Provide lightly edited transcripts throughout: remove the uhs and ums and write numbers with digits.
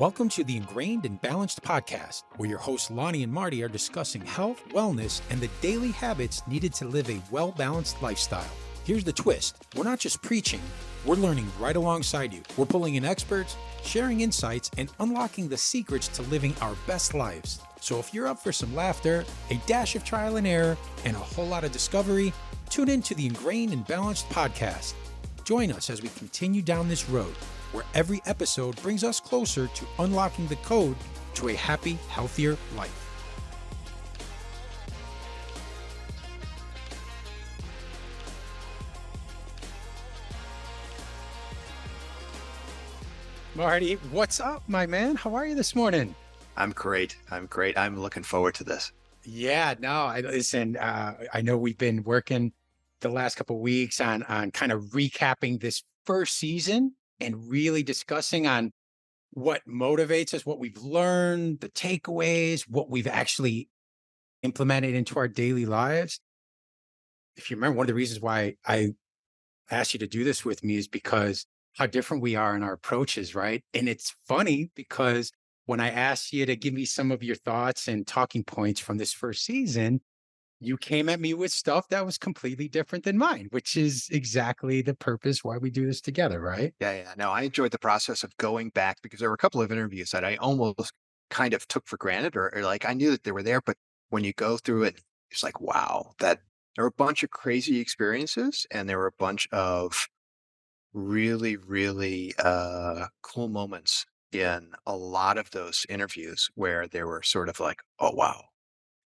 Welcome to the Ingrained and Balanced podcast, where your hosts Lonnie and Marty are discussing health, wellness, and the daily habits needed to live a well-balanced lifestyle. Here's the twist. We're not just preaching, we're learning right alongside you. We're pulling in experts, sharing insights, and unlocking the secrets to living our best lives. So if you're up for some laughter, a dash of trial and error, and a whole lot of discovery, tune in to the Ingrained and Balanced podcast. Join us as we continue down this road, where every episode brings us closer to unlocking the code to a happy, healthier life. Marty, what's up, my man? How are you this morning? I'm great. I'm looking forward to this. Yeah, no, listen, I know we've been working the last couple of weeks on kind of recapping this first season and really discussing on what motivates us, what we've learned, the takeaways, what we've actually implemented into our daily lives. If you remember, one of the reasons why I asked you to do this with me is because how different we are in our approaches, right? And it's funny because when I asked you to give me some of your thoughts and talking points from this first season, you came at me with stuff that was completely different than mine, which is exactly the purpose why we do this together, right? Yeah. No, I enjoyed the process of going back because there were a couple of interviews that I almost kind of took for granted or like I knew that they were there, but when you go through it, it's like, wow, that there were a bunch of crazy experiences and there were a bunch of really cool moments in a lot of those interviews where they were sort of like, oh wow.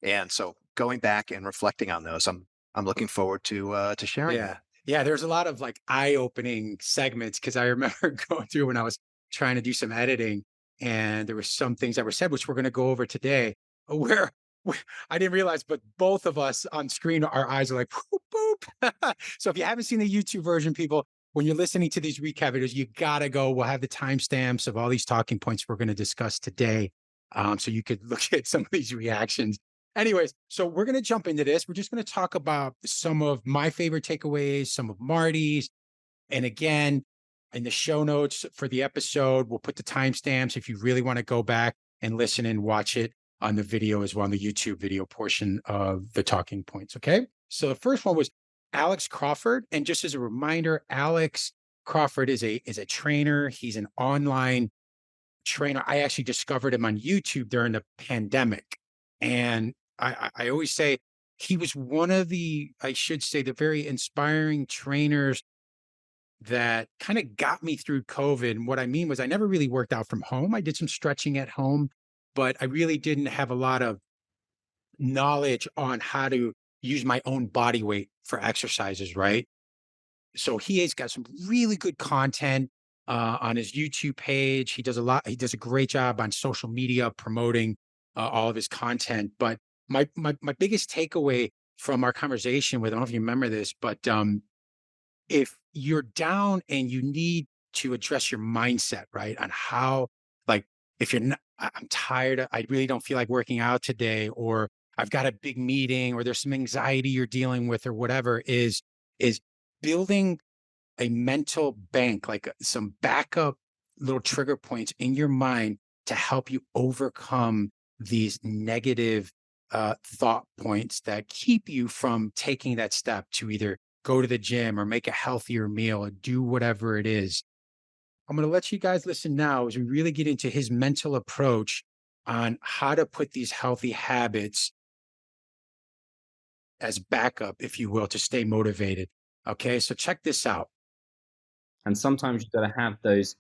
And so going back and reflecting on those, I'm looking forward to sharing Yeah. that. Yeah. There's a lot of like eye-opening segments because I remember going through when I was trying to do some editing and there were some things that were said, which we're going to go over today, where I didn't realize, but both of us on screen, our eyes are like, boop, boop. So if you haven't seen the YouTube version, people, when you're listening to these recap videos, you got to go. We'll have the timestamps of all these talking points we're going to discuss today. So you could look at some of these reactions. Anyways, so we're going to jump into this. We're just going to talk about some of my favorite takeaways, some of Marty's. And again, in the show notes for the episode, we'll put the timestamps if you really want to go back and listen and watch it on the video as well, on the YouTube video portion of the talking points. Okay. So the first one was Alex Crockford. And just as a reminder, Alex Crockford is a trainer. He's an online trainer. I actually discovered him on YouTube during the pandemic. And I always say he was one of the, I should say, the very inspiring trainers that kind of got me through COVID. And what I mean was I never really worked out from home. I did some stretching at home, but I really didn't have a lot of knowledge on how to use my own body weight for exercises, right? So he has got some really good content on his YouTube page. He does a great job on social media promoting all of his content. But my biggest takeaway from our conversation with, I don't know if you remember this, but if you're down and you need to address your mindset, right? On how, like, if you're not, I'm tired, I really don't feel like working out today, or I've got a big meeting, or there's some anxiety you're dealing with, or whatever, is building a mental bank, like some backup little trigger points in your mind to help you overcome these negative thought points that keep you from taking that step to either go to the gym or make a healthier meal or do whatever it is. I'm going to let you guys listen now as we really get into his mental approach on how to put these healthy habits as backup, if you will, to stay motivated. Okay, so check this out. And sometimes you've got to have those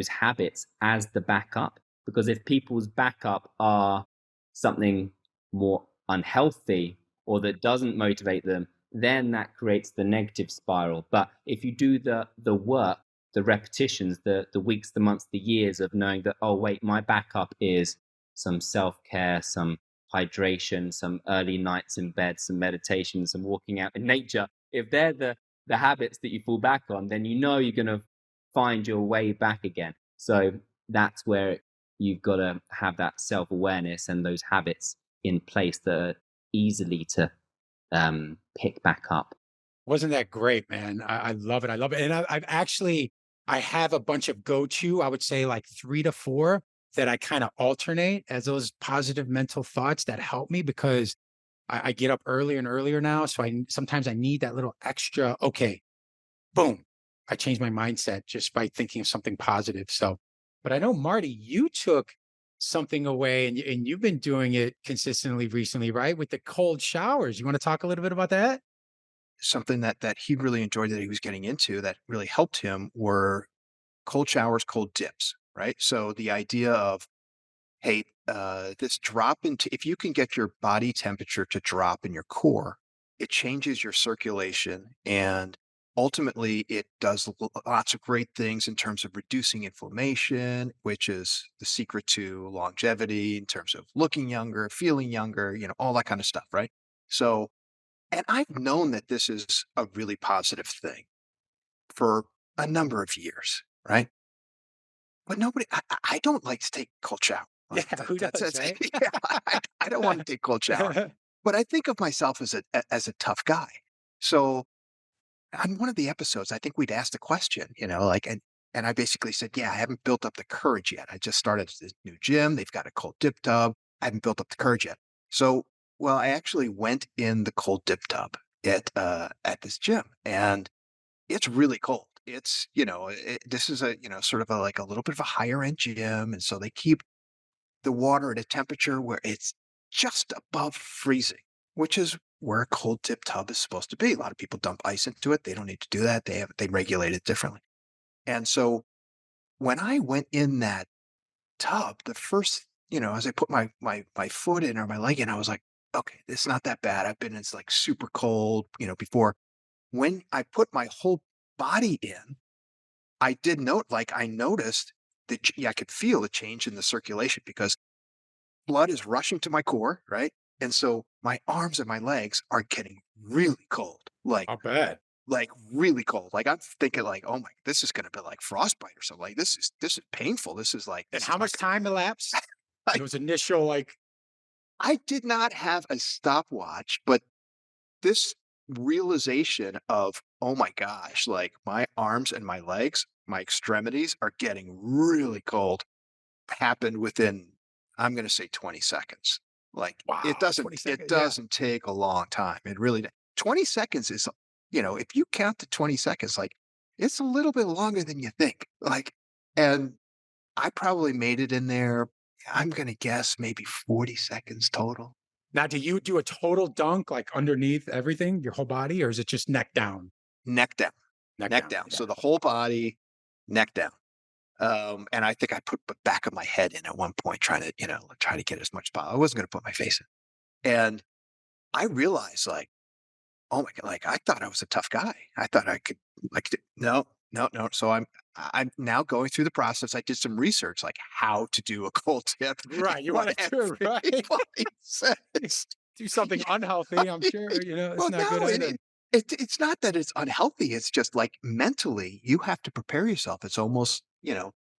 habits as the backup, because if people's backup are something more unhealthy or that doesn't motivate them, then that creates the negative spiral. But if you do the work, the repetitions, the weeks, the months, the years of knowing that, oh wait, my backup is some self-care, some hydration, some early nights in bed, some meditation, some walking out in nature. If they're the habits that you fall back on, then you know you're going to find your way back again. So that's where you've got to have that self-awareness and those habits in place that are easily to pick back up. Wasn't that great, man? I love it. I love it. And I have a bunch of go-to, I would say like 3 to 4 that I kind of alternate as those positive mental thoughts that help me because I get up earlier and earlier now. So sometimes I need that little extra, okay, boom. I changed my mindset just by thinking of something positive. So, but I know Marty, you took something away and you've been doing it consistently recently, right? With the cold showers. You want to talk a little bit about that? Something that he really enjoyed that he was getting into that really helped him were cold showers, cold dips, right? So the idea of, hey, this drop into, if you can get your body temperature to drop in your core, it changes your circulation and ultimately it does lots of great things in terms of reducing inflammation, which is the secret to longevity in terms of looking younger, feeling younger, all that kind of stuff, right? So, and I've known that this is a really positive thing for a number of years, right? But nobody, I don't like to take cold shower. Yeah, Like who does, that's right? yeah, I don't want to take cold shower. But I think of myself as a tough guy. So on one of the episodes, I think we'd asked a question, like and I basically said, yeah, I haven't built up the courage yet. I just started this new gym. They've got a cold dip tub. I haven't built up the courage yet. So, well, I actually went in the cold dip tub at this gym, and it's really cold. It's, this is a, sort of like a little bit of a higher end gym. And so they keep the water at a temperature where it's just above freezing, which is where a cold tip tub is supposed to be. A lot of people dump ice into it. They don't need to do that. They regulate it differently. And so when I went in that tub, the first, as I put my foot in or my leg in, I was like, okay, it's not that bad. I've been in it's like super cold, before. When I put my whole body in, I did note, like I noticed that I could feel a change in the circulation because blood is rushing to my core, right? And so my arms and my legs are getting really cold, Not bad. like really cold. Like I'm thinking, like, oh my, this is going to be like frostbite or something. Like this is painful. This is like And this how is not much time elapsed? like Those initial like I did not have a stopwatch, but this realization of, oh my gosh, like my arms and my legs, my extremities are getting really cold happened within, I'm going to say 20 seconds. Like it wow, doesn't, 20 it seconds. Yeah. doesn't take a long time. It really, 20 seconds is, if you count to 20 seconds, like it's a little bit longer than you think. Like, and I probably made it in there. I'm going to guess maybe 40 seconds total. Now, do you do a total dunk like underneath everything, your whole body, or is it just neck down? Neck down, Neck neck down. down. Yeah. So the whole body, neck down. And I think I put the back of my head in at one point, trying to, try to get as much power. I wasn't going to put my face in. And I realized, like, oh my God, like I thought I was a tough guy. I thought I could, like, no, no, no. So I'm now going through the process. I did some research, like how to do a cold tip. Right. You want What to do it right. everybody says. Do something unhealthy. I'm sure, it's Well, not good no, either. it's not that it's unhealthy. It's just like mentally, you have to prepare yourself. It's almost,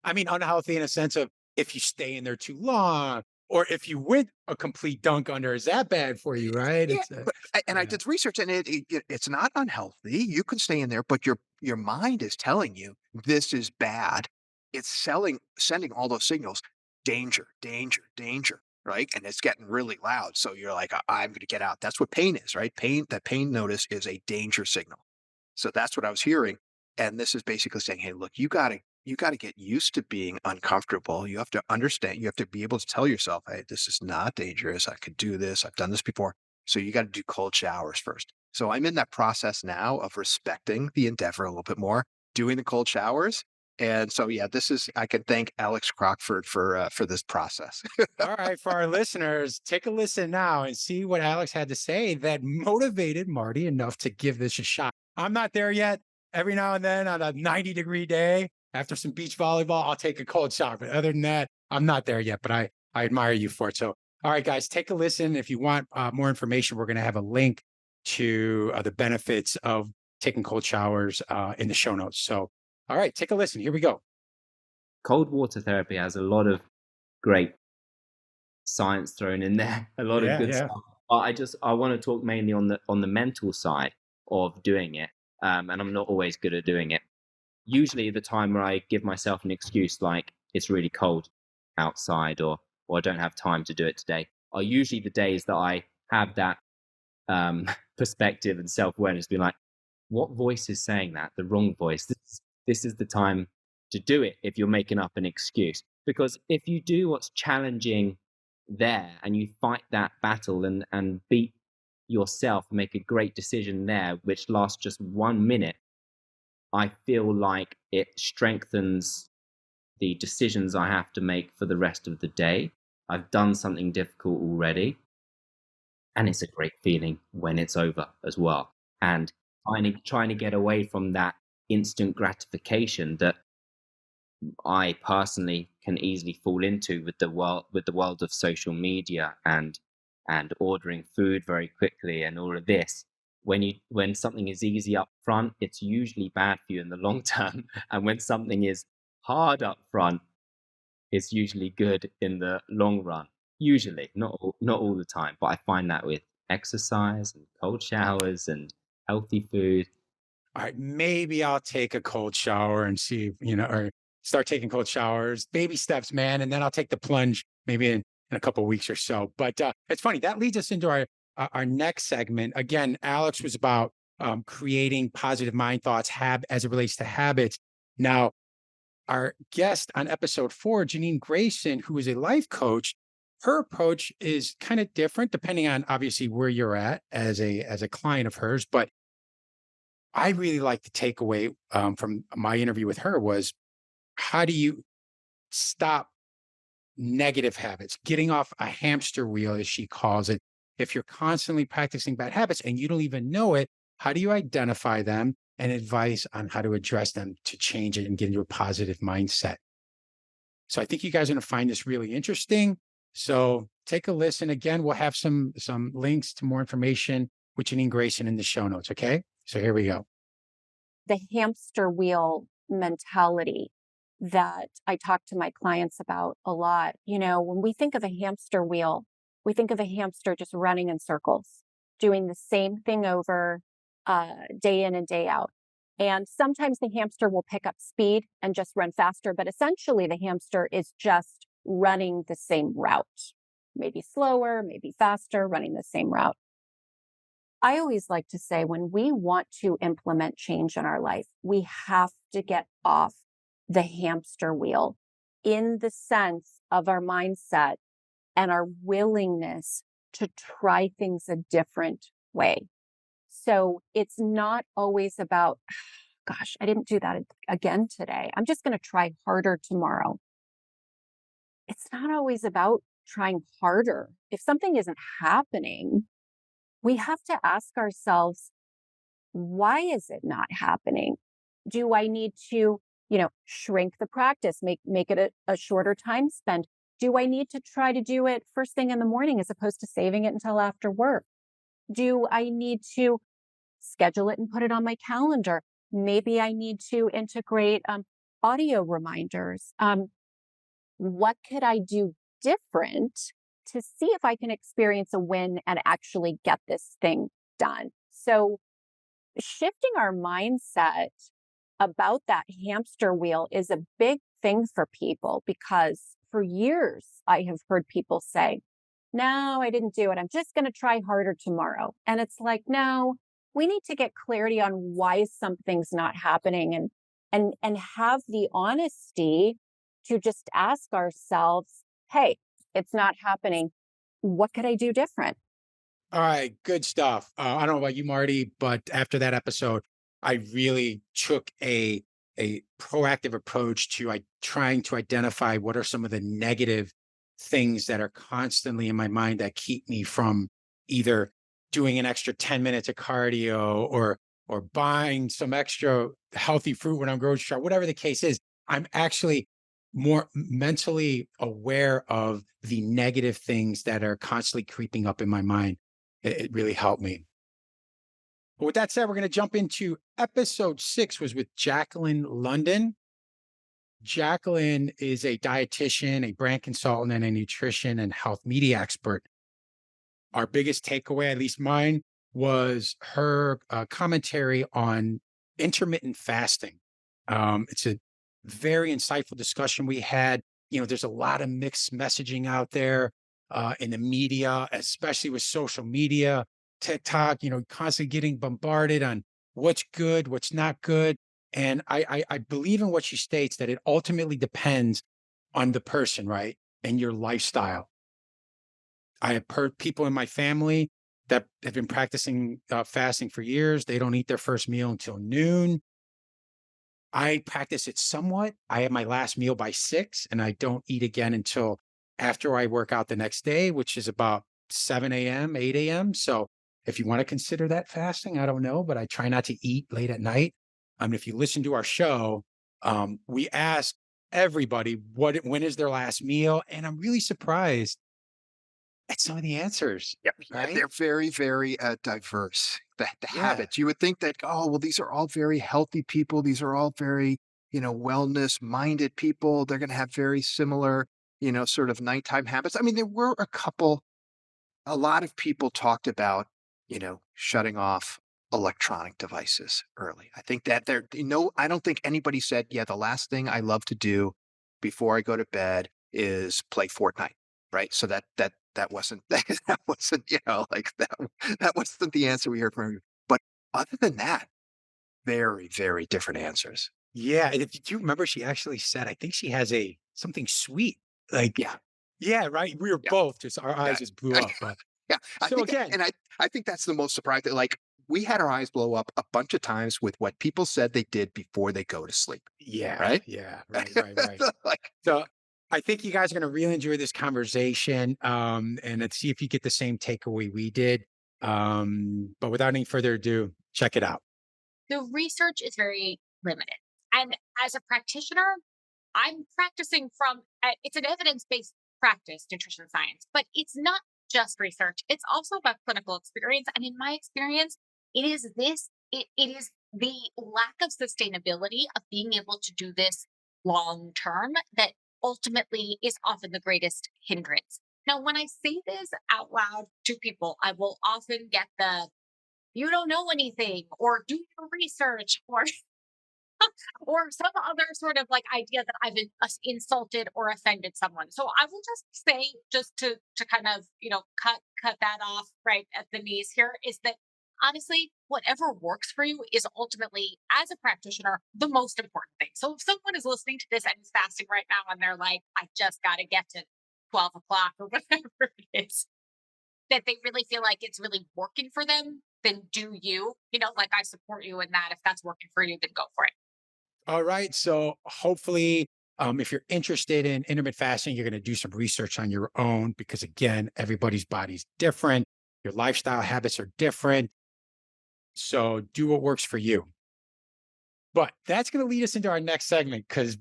I mean, unhealthy in a sense of if you stay in there too long, or if you went a complete dunk under, is that bad for you? Right. yeah. It's But I yeah. did research, and it's not unhealthy. You can stay in there, but your mind is telling you this is bad. It's sending all those signals, danger, danger, danger, right? And it's getting really loud. So you're like, I'm going to get out. That's what pain is, right? That pain notice is a danger signal. So that's what I was hearing. And this is basically saying, hey, look, you got to get used to being uncomfortable. You have to understand, you have to be able to tell yourself, hey, this is not dangerous. I could do this. I've done this before. So you got to do cold showers first. So I'm in that process now of respecting the endeavor a little bit more, doing the cold showers. And so yeah, I can thank Alex Crockford for this process. All right, for our listeners, take a listen now and see what Alex had to say that motivated Marty enough to give this a shot. I'm not there yet. Every now and then on a 90-degree day after some beach volleyball, I'll take a cold shower. But other than that, I'm not there yet, but I admire you for it. So, all right, guys, take a listen. If you want more information, we're going to have a link to the benefits of taking cold showers in the show notes. So, all right, take a listen. Here we go. Cold water therapy has a lot of great science thrown in there, a lot of Yeah, good yeah. stuff. But I want to talk mainly on the mental side of doing it, and I'm not always good at doing it. Usually, the time where I give myself an excuse like it's really cold, outside, or I don't have time to do it today, are usually the days that I have that perspective and self-awareness, being like, what voice is saying that? The wrong voice. This is the time to do it if you're making up an excuse. Because if you do what's challenging there and you fight that battle and beat yourself, make a great decision there, which lasts just 1 minute, I feel like it strengthens the decisions I have to make for the rest of the day. I've done something difficult already. And it's a great feeling when it's over as well. And trying to get away from that instant gratification that I personally can easily fall into with the world of social media and ordering food very quickly and all of this. When something is easy up front, it's usually bad for you in the long term. And when something is hard up front, it's usually good in the long run. Usually, not all the time, but I find that with exercise and cold showers and healthy food. All right, maybe I'll take a cold shower and see, or start taking cold showers, baby steps, man. And then I'll take the plunge maybe in a couple of weeks or so. But it's funny, that leads us into our next segment. Again, Alex was about creating positive mind thoughts as it relates to habits. Now, our guest on episode 4, Jeanine Grayson, who is a life coach, her approach is kind of different depending on obviously where you're at as a client of hers. But I really like the takeaway from my interview with her was, how do you stop negative habits, getting off a hamster wheel, as she calls it? If you're constantly practicing bad habits and you don't even know it, how do you identify them and advice on how to address them to change it and get into a positive mindset? So I think you guys are going to find this really interesting. So take a listen. Again, we'll have some links to more information with Jeanine Grayson in the show notes. Okay. So here we go. The hamster wheel mentality that I talk to my clients about a lot. When we think of a hamster wheel, we think of a hamster just running in circles, doing the same thing over day in and day out. And sometimes the hamster will pick up speed and just run faster, but essentially the hamster is just running the same route, maybe slower, maybe faster, running the same route. I always like to say, when we want to implement change in our life, we have to get off the hamster wheel in the sense of our mindset and our willingness to try things a different way. So it's not always about, gosh, I didn't do that again today, I'm just going to try harder tomorrow. It's not always about trying harder. If something isn't happening, we have to ask ourselves, why is it not happening? Do I need to, shrink the practice, make it a shorter time spent? Do I need to try to do it first thing in the morning as opposed to saving it until after work? Do I need to schedule it and put it on my calendar? Maybe I need to integrate audio reminders. What could I do different to see if I can experience a win and actually get this thing done? So shifting our mindset about that hamster wheel is a big thing for people, because for years I have heard people say, no, I didn't do it, I'm just going to try harder tomorrow. And it's like, no, we need to get clarity on why something's not happening and have the honesty to just ask ourselves, hey, it's not happening. What could I do different? All right, good stuff. I don't know about you, Marty, but after that episode, I really took a proactive approach to trying to identify what are some of the negative things that are constantly in my mind that keep me from either doing an extra 10 minutes of cardio or buying some extra healthy fruit when I'm grocery shop, whatever the case is. I'm actually more mentally aware of the negative things that are constantly creeping up in my mind. It really helped me. But with that said, we're going to jump into episode 6, was with Jaclyn London. Jaclyn is a dietitian, a brand consultant, and a nutrition and health media expert. Our biggest takeaway, at least mine, was her commentary on intermittent fasting. It's a very insightful discussion we had. there's a lot of mixed messaging out there in the media, especially with social media, TikTok, constantly getting bombarded on what's good, what's not good. And I believe in what she states that it ultimately depends on the person, right? And your lifestyle. I have heard people in my family that have been practicing fasting for years. They don't eat their first meal until noon. I practice it somewhat. I have my last meal by 6, and I don't eat again until after I work out the next day, which is about 7 a.m., 8 a.m. So if you want to consider that fasting, I don't know, but I try not to eat late at night. If you listen to our show, we ask everybody when is their last meal, and I'm really surprised at some of the answers. Yeah, Right? they're very, very diverse. The Yeah. habits. You would think that, oh, well, these are all very healthy people. These are all very, wellness minded people. They're going to have very similar, sort of nighttime habits. I mean, there were a lot of people talked about, shutting off electronic devices early. I think that I don't think anybody said, yeah, the last thing I love to do before I go to bed is play Fortnite. Right. So that wasn't, that wasn't, like that wasn't the answer we heard from you. But other than that, very, very different answers. Yeah, and if do you remember she actually said, I think she has something sweet, like Yeah. yeah, right? We were Yeah. both just our Yeah. eyes just blew up, but Yeah, so again I think that's the most surprising. Like we had our eyes blow up a bunch of times with what people said they did before they go to sleep, yeah, right? yeah, right. Like, So, I think you guys are gonna really enjoy this conversation, and let's see if you get the same takeaway we did, but without any further ado, check it out. The research is very limited. And as a practitioner, I'm practicing from it's an evidence-based practice, nutrition science, but it's not just research. It's also about clinical experience. And in my experience, it is the lack of sustainability of being able to do this long term that ultimately is often the greatest hindrance. Now, when I say this out loud to people, I will often get the you don't know anything or do your research or some other sort of like idea that I've insulted or offended someone. So I will just say, just to kind of cut that off right at the knees here, is that honestly, whatever works for you is ultimately, as a practitioner, the most important thing. So if someone is listening to this and is fasting right now and they're like, I just got to get to 12 o'clock or whatever it is, that they really feel like it's really working for them, then do you. Like I support you in that. If that's working for you, then go for it. All right. So hopefully, if you're interested in intermittent fasting, you're going to do some research on your own because, again, everybody's body's different. Your lifestyle habits are different. So do what works for you. But that's going to lead us into our next segment because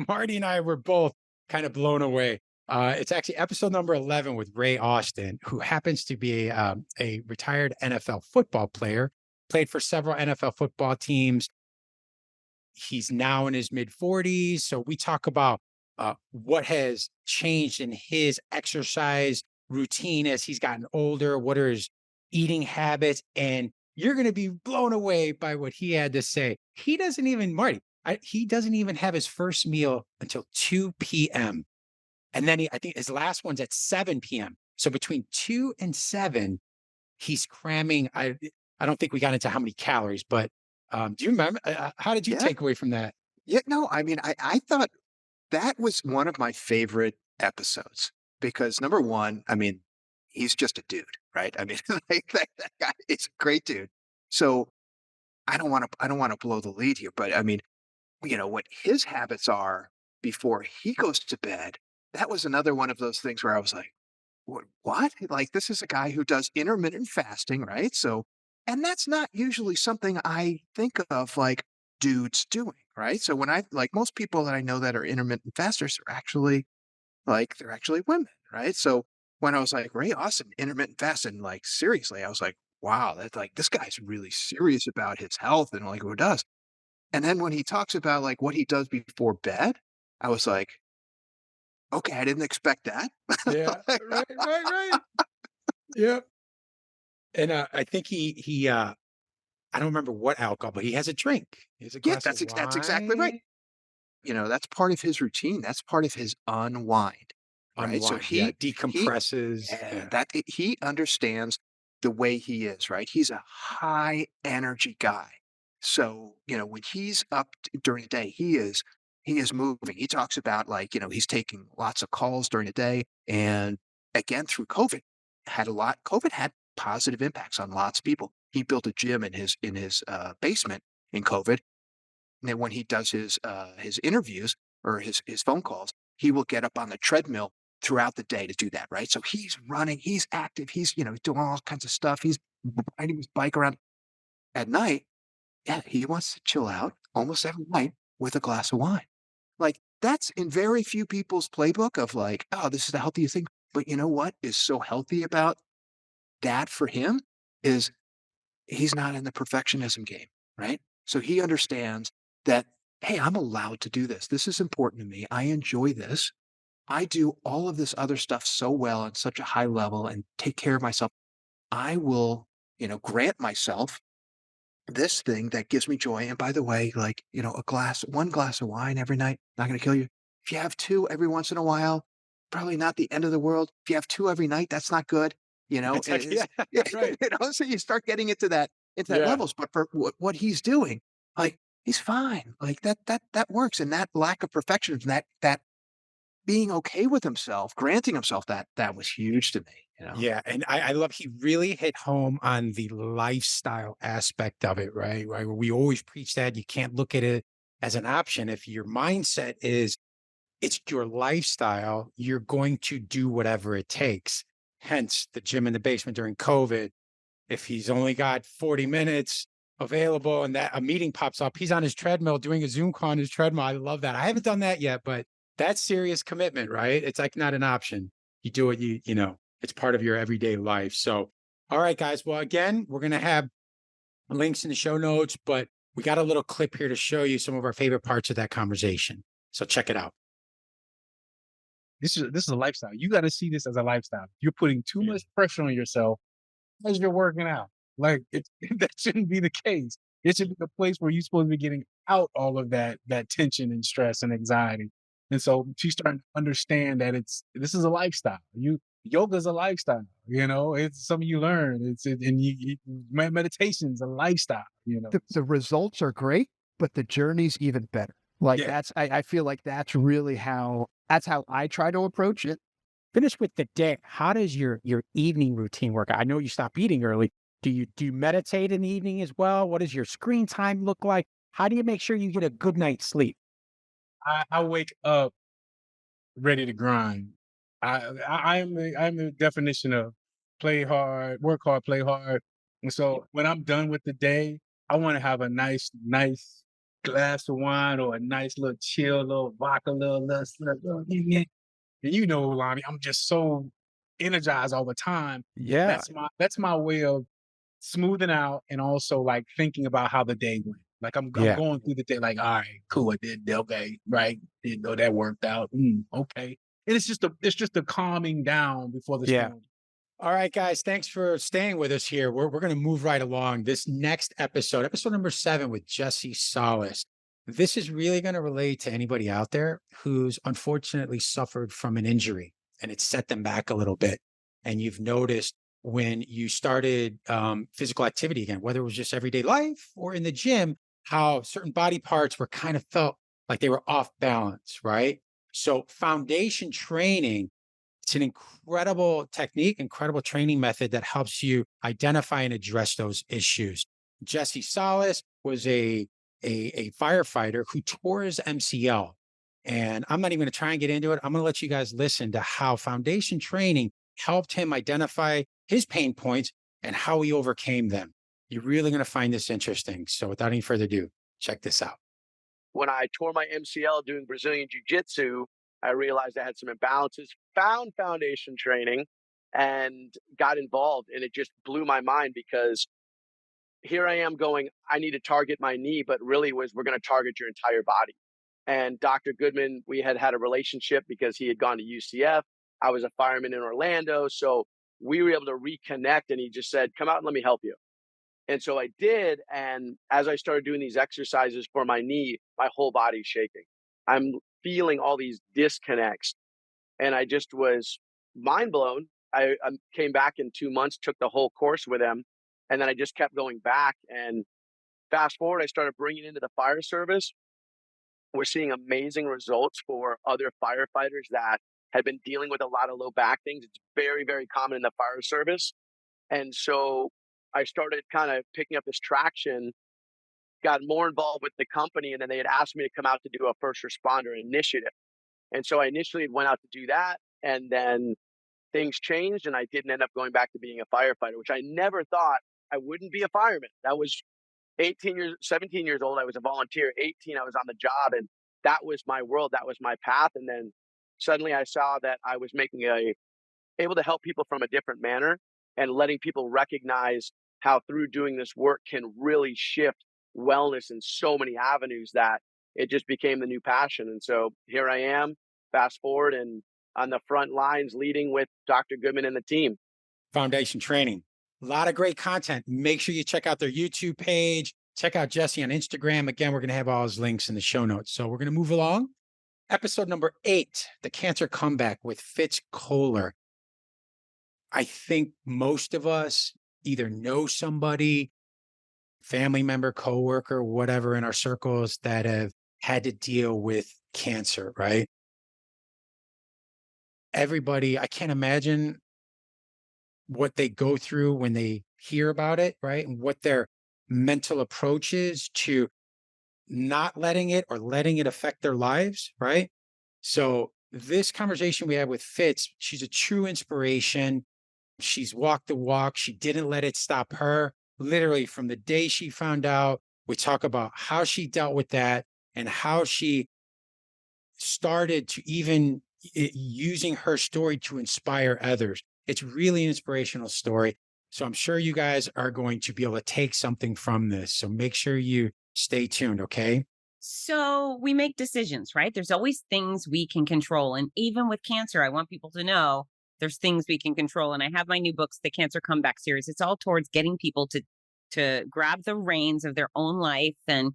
Marty and I were both kind of blown away. It's actually episode number 11 with Ray Austin, who happens to be a retired NFL football player, played for several NFL football teams. He's now in his mid 40s. So we talk about what has changed in his exercise routine as he's gotten older. What are his eating habits? And you're going to be blown away by what he had to say. He doesn't even, Marty, he doesn't even have his first meal until 2 p.m. And then I think his last one's at 7 p.m. So between 2 and 7, he's cramming. I don't think we got into how many calories, but do you remember? How did you yeah, take away from that? yeah. No, I mean, I thought that was one of my favorite episodes because number one, I mean, he's just a dude, right? I mean, like that guy is a great dude. So I don't want to blow the lead here, but I mean, what his habits are before he goes to bed. That was another one of those things where I was like, what? Like, this is a guy who does intermittent fasting, right? So, and that's not usually something I think of like dudes doing, right? So when I like most people that I know that are intermittent fasters are actually they're actually women, right? So when I was like, Ray Austin, intermittent fasting, like seriously, I was like, wow, that's like this guy's really serious about his health and like who does. And then when he talks about like what he does before bed, I was like, okay, I didn't expect that. Yeah, right. Yeah, and I think he I don't remember what alcohol, but he has a drink. He has a Yeah, glass of that's exactly right. wine. that's part of his routine. That's part of his unwind, right? So Unwind, yeah, he decompresses. Yeah. he understands the way he is, right? He's a high energy guy. So, when he's up during the day, he is moving. He talks about, like, he's taking lots of calls during the day. And again, through COVID had positive impacts on lots of people. He built a gym in his basement in COVID. And then when he does his interviews or his phone calls, he will get up on the treadmill throughout the day to do that, right? So he's running, he's active, he's doing all kinds of stuff. He's riding his bike around at night. Yeah, he wants to chill out almost every night with a glass of wine. Like, that's in very few people's playbook of, like, oh, this is the healthiest thing. But you know what is so healthy about that for him is he's not in the perfectionism game, right? So he understands that, hey, I'm allowed to do this. This is important to me. I enjoy this. I do all of this other stuff so well at such a high level and take care of myself. I will, grant myself this thing that gives me joy. And by the way, like, one glass of wine every night, not going to kill you. If you have two every once in a while, probably not the end of the world. If you have two every night, that's not good. It's like, yeah, Yeah, right. so you start getting into that Yeah. levels. But for what he's doing, like, he's fine. Like, that works. And that lack of perfectionism, that being okay with himself, granting himself that was huge to me. Yeah, and I love he really hit home on the lifestyle aspect of it, right? Right. We always preach that you can't look at it as an option. If your mindset is it's your lifestyle, you're going to do whatever it takes. Hence the gym in the basement during COVID. If he's only got 40 minutes available and that a meeting pops up, he's on his treadmill doing a Zoom call on his treadmill. I love that. I haven't done that yet, but that's serious commitment, right? It's like not an option. You do it, it's part of your everyday life. So, all right, guys. Well, again, we're going to have links in the show notes, but we got a little clip here to show you some of our favorite parts of that conversation. So check it out. This is a lifestyle. You got to see this as a lifestyle. You're putting too much pressure on yourself as you're working out. Like, that shouldn't be the case. It should be the place where you're supposed to be getting out all of that tension and stress and anxiety. And so she's starting to understand that this is a lifestyle. Yoga is a lifestyle. It's something you learn. Meditation's a lifestyle. The results are great, but the journey's even better. Like, Yeah. I feel like that's really that's how I try to approach it. Finish with the day. How does your evening routine work? I know you stop eating early. Do you meditate in the evening as well? What does your screen time look like? How do you make sure you get a good night's sleep? I wake up ready to grind. I'm the definition of play hard, work hard, play hard. And so when I'm done with the day, I want to have a nice glass of wine or a nice little chill, little vodka, little. And Lonnie, I'm just so energized all the time. Yeah. That's my way of smoothing out and also, like, thinking about how the day went. Like, I'm going through the day like, all right, cool, I did okay, right? Didn't know that worked out. Okay. And it's just a calming down before the storm. All right, guys, thanks for staying with us here. We're going to move right along. This next episode number 7 with Jessie Salas. This is really going to relate to anybody out there who's unfortunately suffered from an injury and it's set them back a little bit. And you've noticed when you started physical activity again, whether it was just everyday life or in the gym, how certain body parts were kind of felt like they were off balance, right? So foundation training, it's an incredible technique, incredible training method that helps you identify and address those issues. Jessie Salas was a firefighter who tore his MCL. And I'm not even going to try and get into it. I'm going to let you guys listen to how foundation training helped him identify his pain points and how he overcame them. You're really going to find this interesting. So without any further ado, check this out. When I tore my MCL doing Brazilian Jiu-Jitsu, I realized I had some imbalances, found foundation training, and got involved. And it just blew my mind because here I am going, I need to target my knee, but really we're going to target your entire body. And Dr. Goodman, we had a relationship because he had gone to UCF. I was a fireman in Orlando. So we were able to reconnect, and he just said, come out and let me help you. And so I did. And as I started doing these exercises for my knee, my whole body's shaking. I'm feeling all these disconnects, and I just was mind blown. I came back in 2 months, took the whole course with him, and then I just kept going back. And fast forward, I started bringing into the fire service. We're seeing amazing results for other firefighters that had been dealing with a lot of low back things. It's very, very common in the fire service. And so I started kind of picking up this traction, got more involved with the company, and then they had asked me to come out to do a first responder initiative. And so I initially went out to do that, and then things changed, and I didn't end up going back to being a firefighter, which I never thought I wouldn't be a fireman. That was 17 years old. I was a volunteer. 18, I was on the job, and that was my world. That was my path. And then suddenly I saw that I was able to help people from a different manner and letting people recognize how through doing this work can really shift wellness in so many avenues that it just became the new passion. And so here I am, fast forward, and on the front lines leading with Dr. Goodman and the team. Foundation training. A lot of great content. Make sure you check out their YouTube page. Check out Jessie on Instagram. Again, we're going to have all his links in the show notes. So we're going to move along. Episode number 8, the cancer comeback with Fitz Koehler. I think most of us either know somebody, family member, coworker, whatever in our circles that have had to deal with cancer, right? Everybody, I can't imagine what they go through when they hear about it, right? And what their mental approach is to not letting it or letting it affect their lives, right? So this conversation we had with Fitz, she's a true inspiration. She's walked the walk. She didn't let it stop her. Literally from the day she found out, we talk about how she dealt with that and how she started to even using her story to inspire others. It's really an inspirational story. So I'm sure you guys are going to be able to take something from this. So make sure you stay tuned, okay? So we make decisions, right? There's always things we can control. And even with cancer, I want people to know there's things we can control. And I have my new books, the Cancer Comeback series. It's all towards getting people to grab the reins of their own life and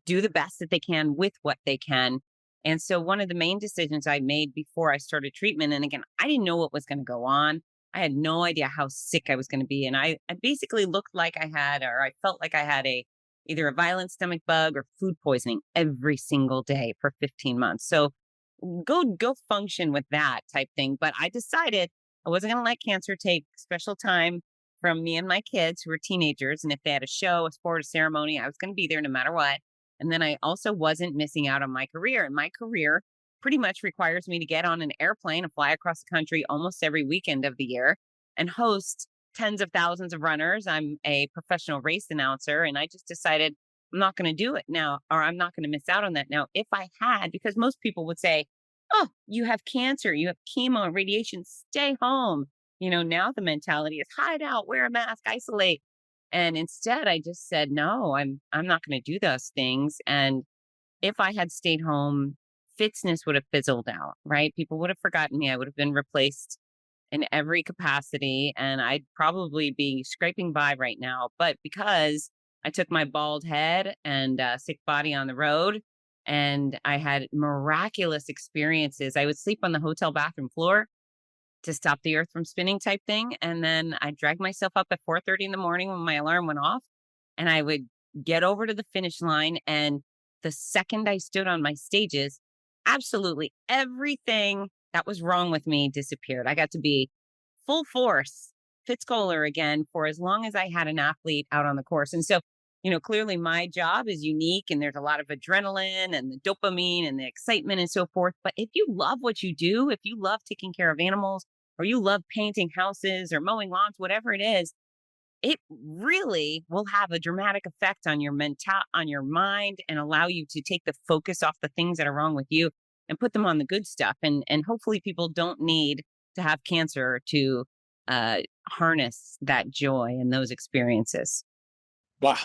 do the best that they can with what they can. And so one of the main decisions I made before I started treatment, and again, I didn't know what was going to go on. I had no idea how sick I was going to be. And I basically looked like I had, or I felt like I had either a violent stomach bug or food poisoning every single day for 15 months. So go function with that type thing. But I decided I wasn't going to let cancer take special time from me and my kids who were teenagers. And if they had a show, a sport, a ceremony, I was going to be there no matter what. And then I also wasn't missing out on my career. And my career pretty much requires me to get on an airplane and fly across the country almost every weekend of the year and host tens of thousands of runners. I'm a professional race announcer, and I just decided I'm not going to do it now, or I'm not going to miss out on that. Now, if I had, because most people would say, oh, you have cancer, you have chemo and radiation, stay home. Now the mentality is hide out, wear a mask, isolate. And instead, I just said, no, I'm not going to do those things. And if I had stayed home, Fitzness would have fizzled out, right? People would have forgotten me. I would have been replaced in every capacity, and I'd probably be scraping by right now. But because I took my bald head and sick body on the road, and I had miraculous experiences, I would sleep on the hotel bathroom floor to stop the earth from spinning type thing. And then I dragged myself up at 4:30 in the morning when my alarm went off, and I would get over to the finish line. And the second I stood on my stages, absolutely everything that was wrong with me disappeared. I got to be full force Fitz Koehler again for as long as I had an athlete out on the course. And so, clearly my job is unique, and there's a lot of adrenaline and the dopamine and the excitement and so forth. But if you love what you do, if you love taking care of animals, or you love painting houses or mowing lawns, whatever it is, it really will have a dramatic effect on your on your mind, and allow you to take the focus off the things that are wrong with you and put them on the good stuff. And hopefully people don't need to have cancer to harness that joy and those experiences. Wow.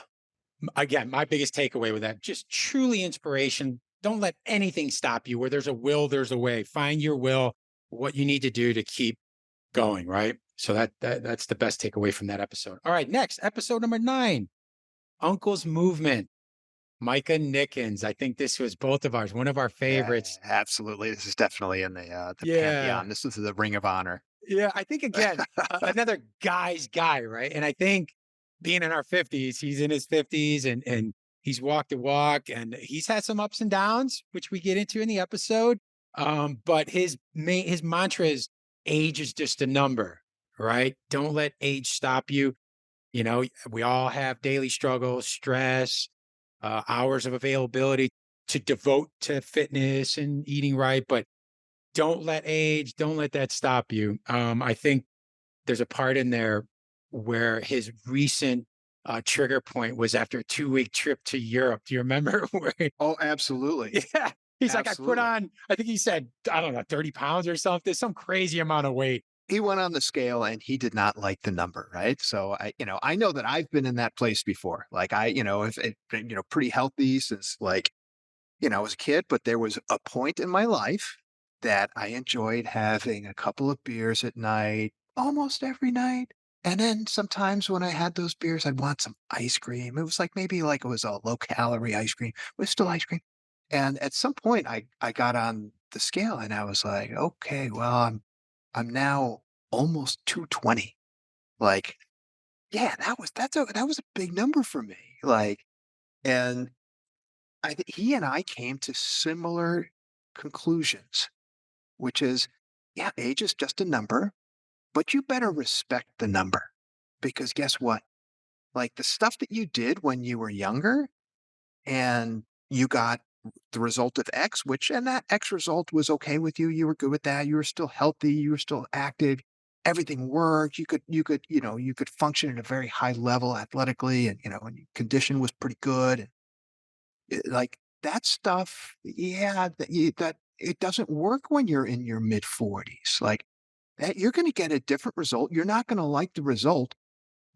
Again, my biggest takeaway with that, just truly inspiration. Don't let anything stop you. Where there's a will, there's a way. Find your will, what you need to do to keep going, right? So that's the best takeaway from that episode. All right, next, episode number 9, Uncle's Movement. Micah Nickens. I think this was both of ours, one of our favorites. Yeah, absolutely. This is definitely in the Yeah. pantheon. This is the Ring of Honor. Yeah. I think, again, another guy's guy, right? And I think being in our 50s, he's in his 50s and he's walked the walk and he's had some ups and downs, which we get into in the episode. But his mantra is age is just a number, right? Don't let age stop you. You know, we all have daily struggles, stress, hours of availability to devote to fitness and eating right, but don't let that stop you. I think there's a part in there where his recent trigger point was after a 2-week trip to Europe. Do you remember? Oh, absolutely. Yeah. He's like, I put Absolutely. on, I think he said, I don't know, 30 pounds or something, some crazy amount of weight. He went on the scale and he did not like the number, right? So I know that I've been in that place before. Like if been, pretty healthy since I was a kid, but there was a point in my life that I enjoyed having a couple of beers at night, almost every night. And then sometimes when I had those beers, I'd want some ice cream. It was maybe it was a low calorie ice cream, but it's still ice cream. And at some point I got on the scale and I was like, okay, well, I'm now almost 220. Like, yeah, that was a big number for me. And he and I came to similar conclusions, which is, yeah, age is just a number, but you better respect the number because guess what? Like the stuff that you did when you were younger and you got the result of X, and that X result was okay with you. You were good with that. You were still healthy. You were still active. Everything worked. You could function at a very high level athletically and and your condition was pretty good. Like that stuff, yeah, that it doesn't work when you're in your mid 40s. Like that, you're going to get a different result. You're not going to like the result.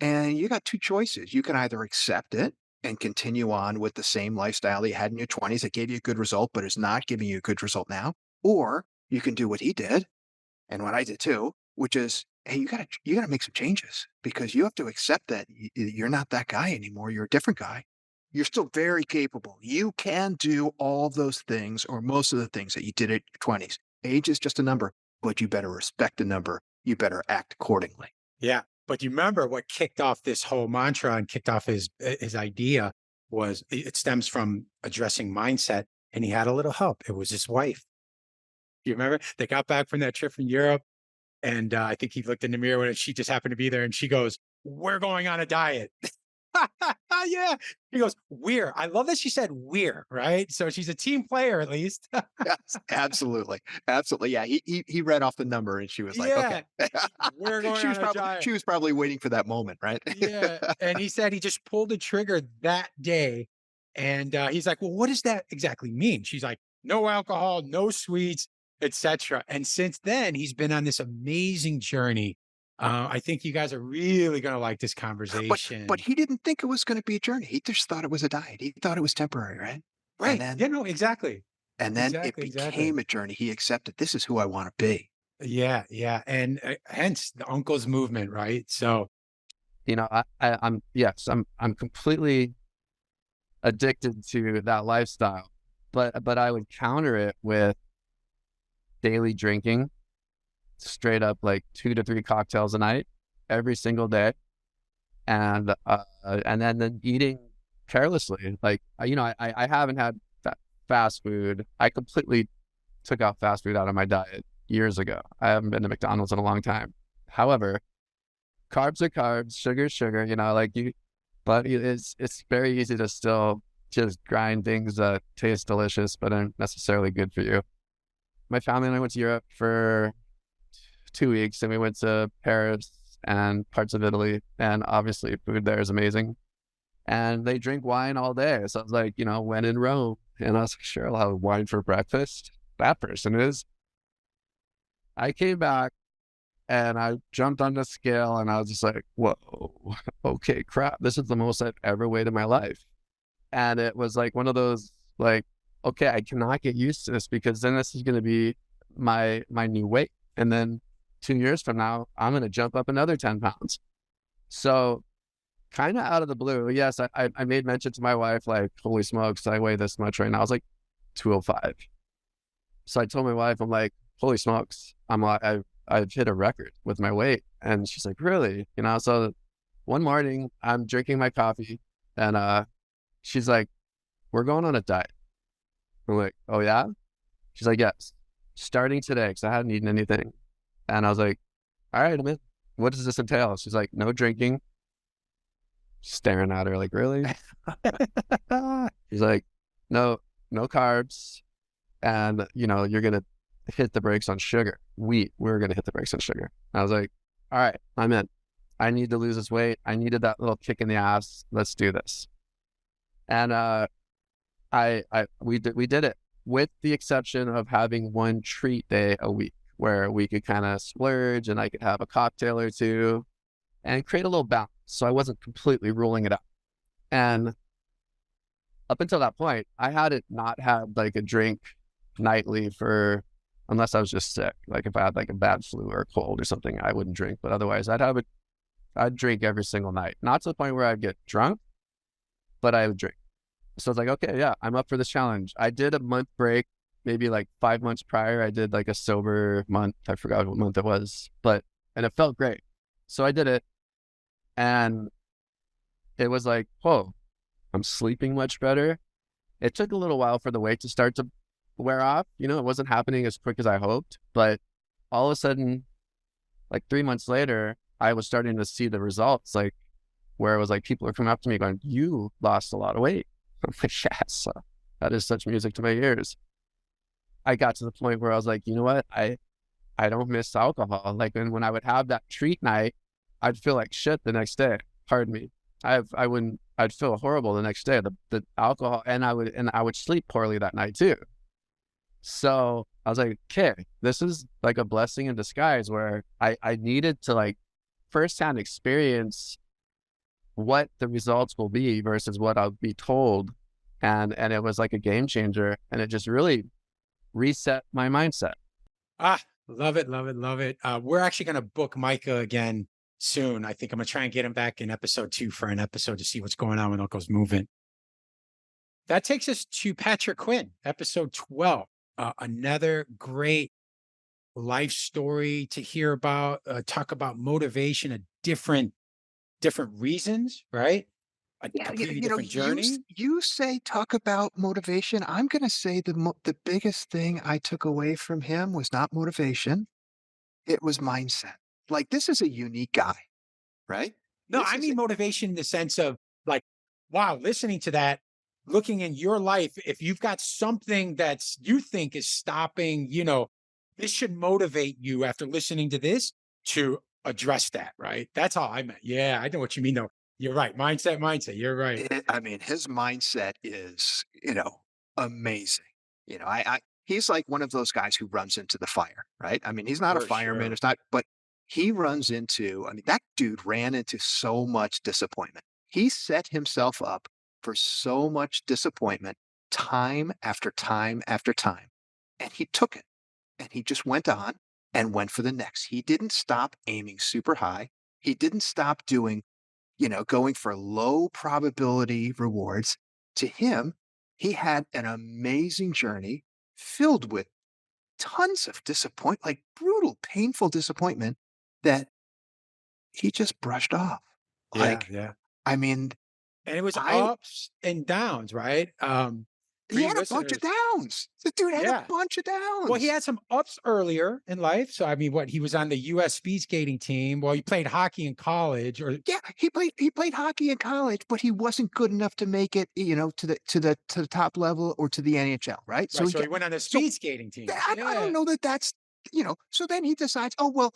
And you got two choices. You can either accept it and continue on with the same lifestyle you had in your 20s that gave you a good result, but is not giving you a good result now. Or you can do what he did and what I did too, which is, hey, you gotta make some changes because you have to accept that you're not that guy anymore. You're a different guy. You're still very capable. You can do all those things or most of the things that you did at your 20s. Age is just a number, but you better respect the number. You better act accordingly. Yeah. But you remember what kicked off this whole mantra and kicked off his idea was it stems from addressing mindset, and he had a little help. It was his wife. You remember? They got back from that trip from Europe, and I think he looked in the mirror when she just happened to be there, and she goes, "We're going on a diet." Yeah. He goes, "We're." I love that she said "we're," right? So she's a team player at least. Yes, absolutely. Absolutely. Yeah. He read off the number and she was like, Yeah. okay. We're going on a diet. She was probably waiting for that moment, right? Yeah. And he said he just pulled the trigger that day. And he's like, well, what does that exactly mean? She's like, no alcohol, no sweets, etc. And since then, he's been on this amazing journey. I think you guys are really going to like this conversation. But he didn't think it was going to be a journey. He just thought it was a diet. He thought it was temporary, right? Right. And Yeah, no, exactly. then it Exactly. became a journey. He accepted this is who I want to be. Yeah. Yeah. And hence the uncle's movement, right? So, I'm completely addicted to that lifestyle, but I would counter it with daily drinking, straight up like 2 to 3 cocktails a night, every single day, and then eating carelessly. Like I haven't had fast food. I completely took out fast food out of my diet years ago. I haven't been to McDonald's in a long time. However, carbs are carbs, sugar is sugar. But it's very easy to still just grind things that taste delicious but aren't necessarily good for you. My family and I went to Europe for 2 weeks, and we went to Paris and parts of Italy, and obviously food there is amazing. And they drink wine all day. So I was like, when in Rome, and I was like, sure, I'll have wine for breakfast. That person is. I came back and I jumped on the scale and I was just like, whoa, okay, crap. This is the most I've ever weighed in my life. And it was like one of those, like, okay, I cannot get used to this because then this is going to be my new weight. And then 2 years from now, I'm going to jump up another 10 pounds. So kind of out of the blue, yes, I made mention to my wife, like, holy smokes, I weigh this much right now. I was like 205. So I told my wife, I'm like, holy smokes, I've hit a record with my weight. And she's like, really? You know, so one morning I'm drinking my coffee and she's like, we're going on a diet. I'm like, oh yeah? She's like, yes, starting today, because I hadn't eaten anything. And I was like, all right, I'm in. What does this entail? She's like, no drinking. Staring at her like, really? She's like, no carbs. And, you know, you're going to hit the brakes on sugar. We're going to hit the brakes on sugar. I was like, all right, I'm in. I need to lose this weight. I needed that little kick in the ass. Let's do this. And we did it, with the exception of having one treat day a week where we could kind of splurge and I could have a cocktail or two and create a little balance. So I wasn't completely ruling it out. And up until that point, I hadn't not had like a drink nightly unless I was just sick. Like if I had like a bad flu or a cold or something, I wouldn't drink. But otherwise I'd drink every single night. Not to the point where I'd get drunk, but I would drink. So I was like, okay, yeah, I'm up for this challenge. I did a month break, maybe like 5 months prior. I did like a sober month. I forgot what month it was, and it felt great. So I did it, and it was like, whoa, I'm sleeping much better. It took a little while for the weight to start to wear off. You know, it wasn't happening as quick as I hoped, but all of a sudden, like 3 months later, I was starting to see the results, like where it was like people are coming up to me going, you lost a lot of weight. I'm like, yes, that is such music to my ears. I got to the point where I was like, you know what? I don't miss alcohol. Like when I would have that treat night, I'd feel like shit the next day. Pardon me. I'd feel horrible the next day. The alcohol, and I would sleep poorly that night too. So I was like, okay, this is like a blessing in disguise, where I needed to like firsthand experience what the results will be versus what I'll be told. And it was like a game changer, and it just really reset my mindset. Love it, love it, love it. We're actually going to book Micah again soon. I think I'm going to try and get him back in episode 2 for an episode to see what's going on with Uncle's movement. That takes us to Patrick Quinn, episode 12. Another great life story to hear about, talk about motivation, a different reasons, right? A completely different journey. You say talk about motivation. I'm going to say the biggest thing I took away from him was not motivation. It was mindset. Like, this is a unique guy, right? No, I mean motivation in the sense of like, wow, listening to that, looking in your life, if you've got something that's you think is stopping, you know, this should motivate you after listening to this to address that, right? That's all I meant. Yeah, I know what you mean. No, you're right. Mindset. You're right. I mean, his mindset is, amazing. He's like one of those guys who runs into the fire, right? I mean, he's not a fireman. Sure. It's not, but he runs into, I mean, that dude ran into so much disappointment. He set himself up for so much disappointment time after time after time. And he took it, and he just went on and went for the next. He didn't stop aiming super high. He didn't stop doing, going for low probability rewards. To him, he had an amazing journey filled with tons of disappointment, like brutal, painful disappointment that he just brushed off. Yeah. I mean, and it was ups and downs, right? He had a bunch of downs. The dude had a bunch of downs. Well, he had some ups earlier in life. So, I mean, he was on the U.S. speed skating team. Well, he played hockey in college, he played hockey in college, but he wasn't good enough to make it, to the top level or to the NHL, right? So he went on the speed skating team. I don't know that's, So then he decides, oh well,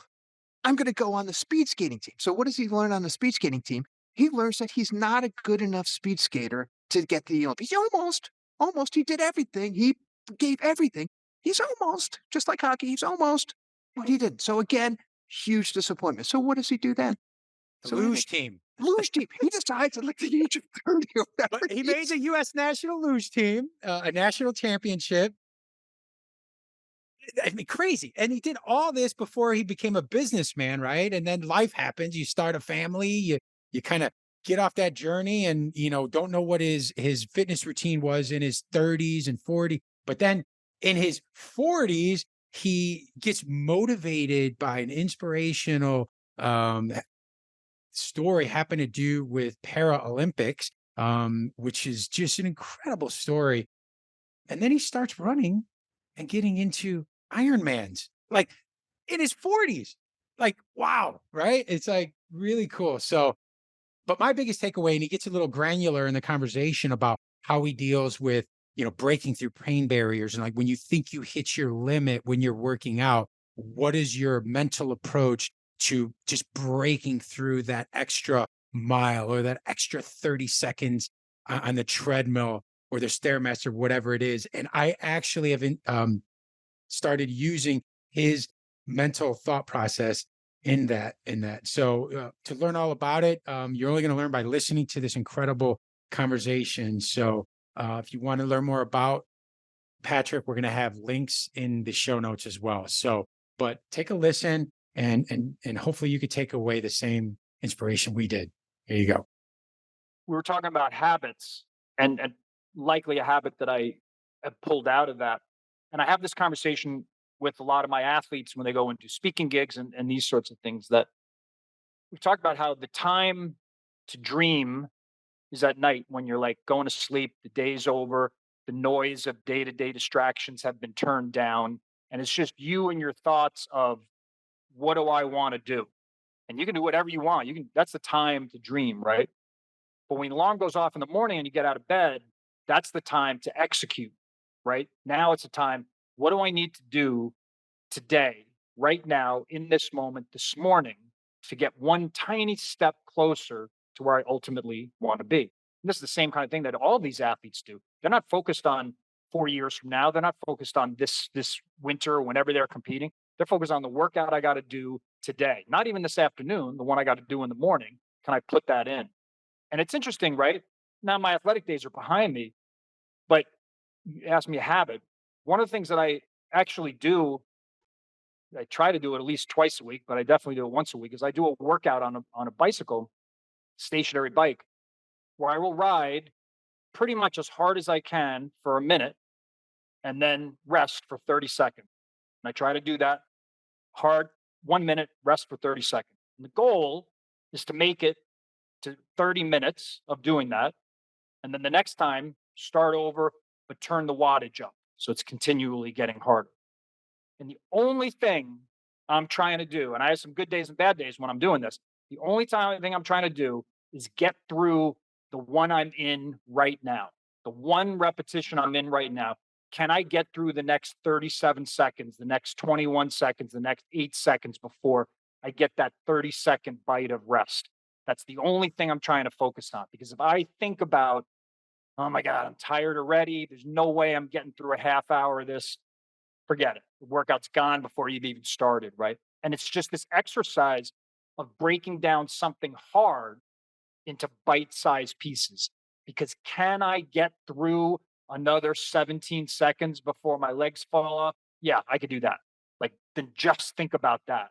I'm going to go on the speed skating team. So what does he learn on the speed skating team? He learns that he's not a good enough speed skater to get the Olympics. He almost, he did everything. He gave everything. He's almost, just like hockey, he's almost, but he didn't. So again, huge disappointment. So what does he do then? Luge team. He decides at like the age of 30 or whatever. But he made the U.S. national luge team, a national championship. I mean, crazy. And he did all this before he became a businessman, right? And then life happens. You start a family. You kind of get off that journey and, don't know what his fitness routine was in his 30s and 40s. But then in his 40s, he gets motivated by an inspirational story happened to do with Paralympics, which is just an incredible story. And then he starts running and getting into Ironmans, like in his 40s. Like, wow, right? It's like really cool. So, but my biggest takeaway, and he gets a little granular in the conversation about how he deals with, breaking through pain barriers. And like when you think you hit your limit when you're working out, what is your mental approach to just breaking through that extra mile or that extra 30 seconds on the treadmill or the Stairmaster, whatever it is. And I actually have started using his mental thought process in that. So to learn all about it, you're only going to learn by listening to this incredible conversation. So if you want to learn more about Patrick, we're going to have links in the show notes as well. So, but take a listen and hopefully you could take away the same inspiration we did. Here you go. We were talking about habits and likely a habit that I have pulled out of that. And I have this conversation with a lot of my athletes when they go into speaking gigs and these sorts of things, that we've talked about how the time to dream is at night when you're like going to sleep, the day's over, the noise of day-to-day distractions have been turned down. And it's just you and your thoughts of, what do I want to do? And you can do whatever you want. That's the time to dream, right? But when the alarm goes off in the morning and you get out of bed, that's the time to execute, right? Now it's a time, what do I need to do today, right now, in this moment, this morning, to get one tiny step closer to where I ultimately want to be? And this is the same kind of thing that all these athletes do. They're not focused on 4 years from now. They're not focused on this winter or whenever they're competing. They're focused on the workout I got to do today, not even this afternoon, the one I got to do in the morning. Can I put that in? And it's interesting, right? Now my athletic days are behind me, but you asked me a habit. One of the things that I actually do, I try to do it at least twice a week, but I definitely do it once a week, is I do a workout on a bicycle, stationary bike, where I will ride pretty much as hard as I can for a minute and then rest for 30 seconds. And I try to do that hard, 1 minute, rest for 30 seconds. And the goal is to make it to 30 minutes of doing that. And then the next time, start over, but turn the wattage up. So it's continually getting harder. And the only thing I'm trying to do, and I have some good days and bad days when I'm doing this, the only thing I'm trying to do is get through the one I'm in right now, the one repetition I'm in right now. Can I get through the next 37 seconds, the next 21 seconds, the next 8 seconds before I get that 30-second bite of rest? That's the only thing I'm trying to focus on. Because if I think about, oh my God, I'm tired already, there's no way I'm getting through a half hour of this, forget it. The workout's gone before you've even started, right? And it's just this exercise of breaking down something hard into bite-sized pieces. Because can I get through another 17 seconds before my legs fall off? Yeah, I could do that. Like, then just think about that,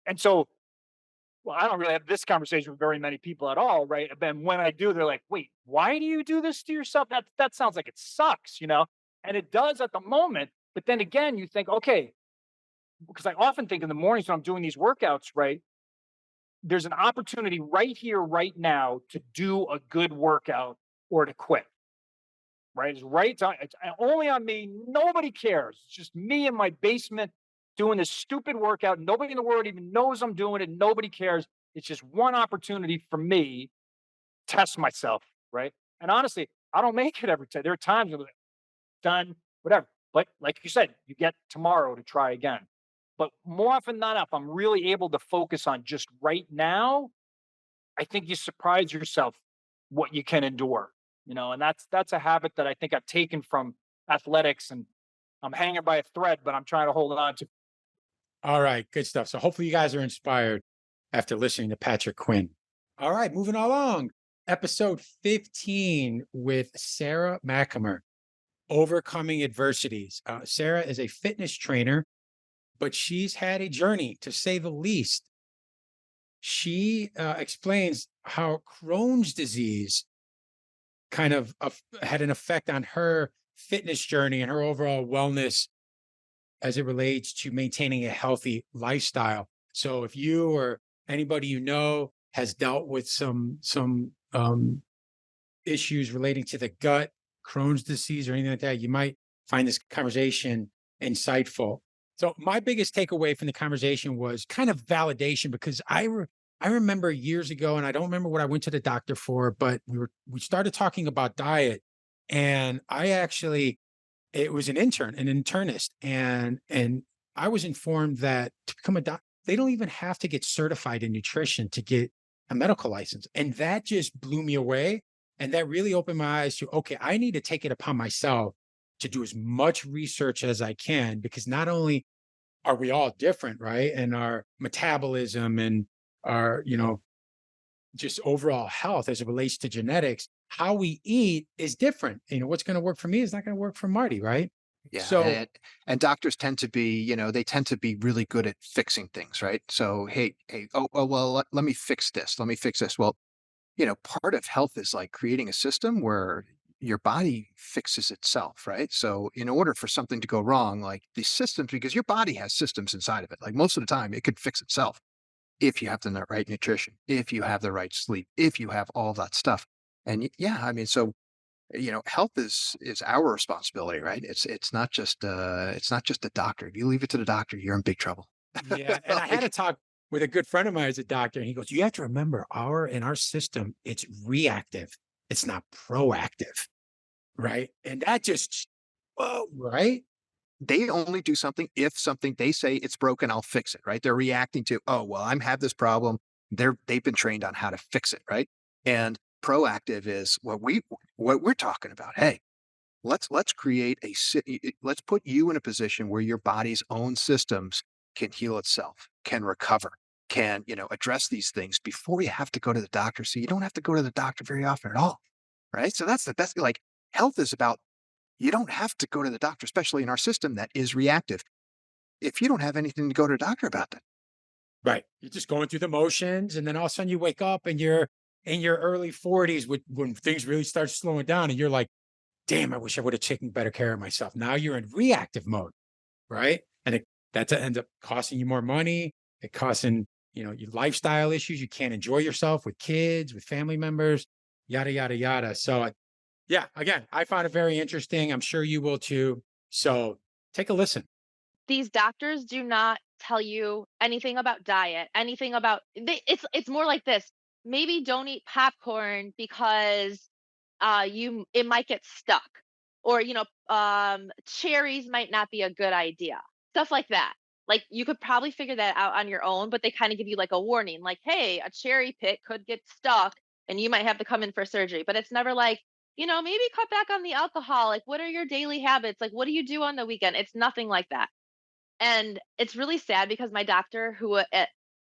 And so, well, I don't really have this conversation with very many people at all, right? And when I do, they're like, wait, why do you do this to yourself? That sounds like it sucks, And it does at the moment. But then again, you think, okay, because I often think in the mornings when I'm doing these workouts, right? There's an opportunity right here, right now to do a good workout or to quit. Right? It's only on me. Nobody cares. It's just me in my basement doing this stupid workout. Nobody in the world even knows I'm doing it. Nobody cares. It's just one opportunity for me to test myself. Right? And honestly, I don't make it every time. There are times when I'm done, whatever. But like you said, you get tomorrow to try again. But more often than not, if I'm really able to focus on just right now, I think you surprise yourself what you can endure. And that's a habit that I think I've taken from athletics, and I'm hanging by a thread, but I'm trying to hold on to. All right, good stuff. So hopefully you guys are inspired after listening to Patrick Quinn. All right, moving along. Episode 15 with Sarah Machemer, Overcoming Adversities. Sarah is a fitness trainer, but she's had a journey, to say the least. she explains how Crohn's disease kind of had an effect on her fitness journey and her overall wellness as it relates to maintaining a healthy lifestyle. So if you or anybody you know has dealt with some issues relating to the gut, Crohn's disease, or anything like that, you might find this conversation insightful. So my biggest takeaway from the conversation was kind of validation, because I remember years ago, and I don't remember what I went to the doctor for, but we started talking about diet, and it was an internist, and I was informed that to become a doctor, they don't even have to get certified in nutrition to get a medical license. And that just blew me away. And that really opened my eyes to, okay, I need to take it upon myself to do as much research as I can, because not only are we all different, right? And our metabolism and our, just overall health as it relates to genetics, how we eat is different. What's going to work for me is not going to work for Marty, right? Yeah, So and doctors tend to be, they tend to be really good at fixing things, right? So, hey, oh, well, let me fix this. Let me fix this. Well, part of health is like creating a system where your body fixes itself, right? So, in order for something to go wrong, like these systems, because your body has systems inside of it, like most of the time, it could fix itself if you have the right nutrition, if you have the right sleep, if you have all that stuff. And yeah, I mean, so health is our responsibility, right? It's not just the doctor. If you leave it to the doctor, you're in big trouble. yeah, and I had a talk with a good friend of mine as a doctor, and he goes, "You have to remember, in our system, it's reactive. It's not proactive, right?" And that just, whoa, right? They only do something if something they say it's broken, I'll fix it, right? They're reacting to, oh, well, I'm have this problem. They've been trained on how to fix it, right? And proactive is what we're talking about. Hey, let's create let's put you in a position where your body's own systems can heal itself, can recover, can, address these things before you have to go to the doctor. So you don't have to go to the doctor very often at all, right? So that's the best. Like, health is about, you don't have to go to the doctor, especially in our system that is reactive, if you don't have anything to go to the doctor about that. Right. You're just going through the motions, and then all of a sudden you wake up and you're in your early 40s when things really start slowing down, and you're like, damn, I wish I would have taken better care of myself. Now you're in reactive mode, right? And that ends up costing you more money. It costing, your lifestyle issues. You can't enjoy yourself with kids, with family members, yada, yada, yada. So yeah, again, I found it very interesting. I'm sure you will too. So take a listen. These doctors do not tell you anything about diet, anything about it's more like this. Maybe don't eat popcorn because it might get stuck, or cherries might not be a good idea. Stuff like that. Like, you could probably figure that out on your own, but they kind of give you like a warning, like, hey, a cherry pit could get stuck and you might have to come in for surgery. But it's never like, maybe cut back on the alcohol. Like, what are your daily habits? Like, what do you do on the weekend? It's nothing like that. And it's really sad because my doctor, who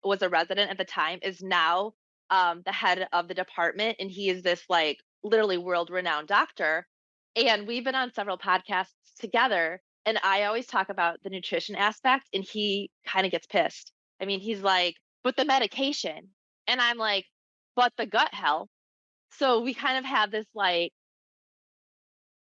was a resident at the time, is now the head of the department. And he is this like literally world renowned doctor. And we've been on several podcasts together. And I always talk about the nutrition aspect, and he kind of gets pissed. I mean, he's like, but the medication. And I'm like, but the gut health. So we kind of have this like,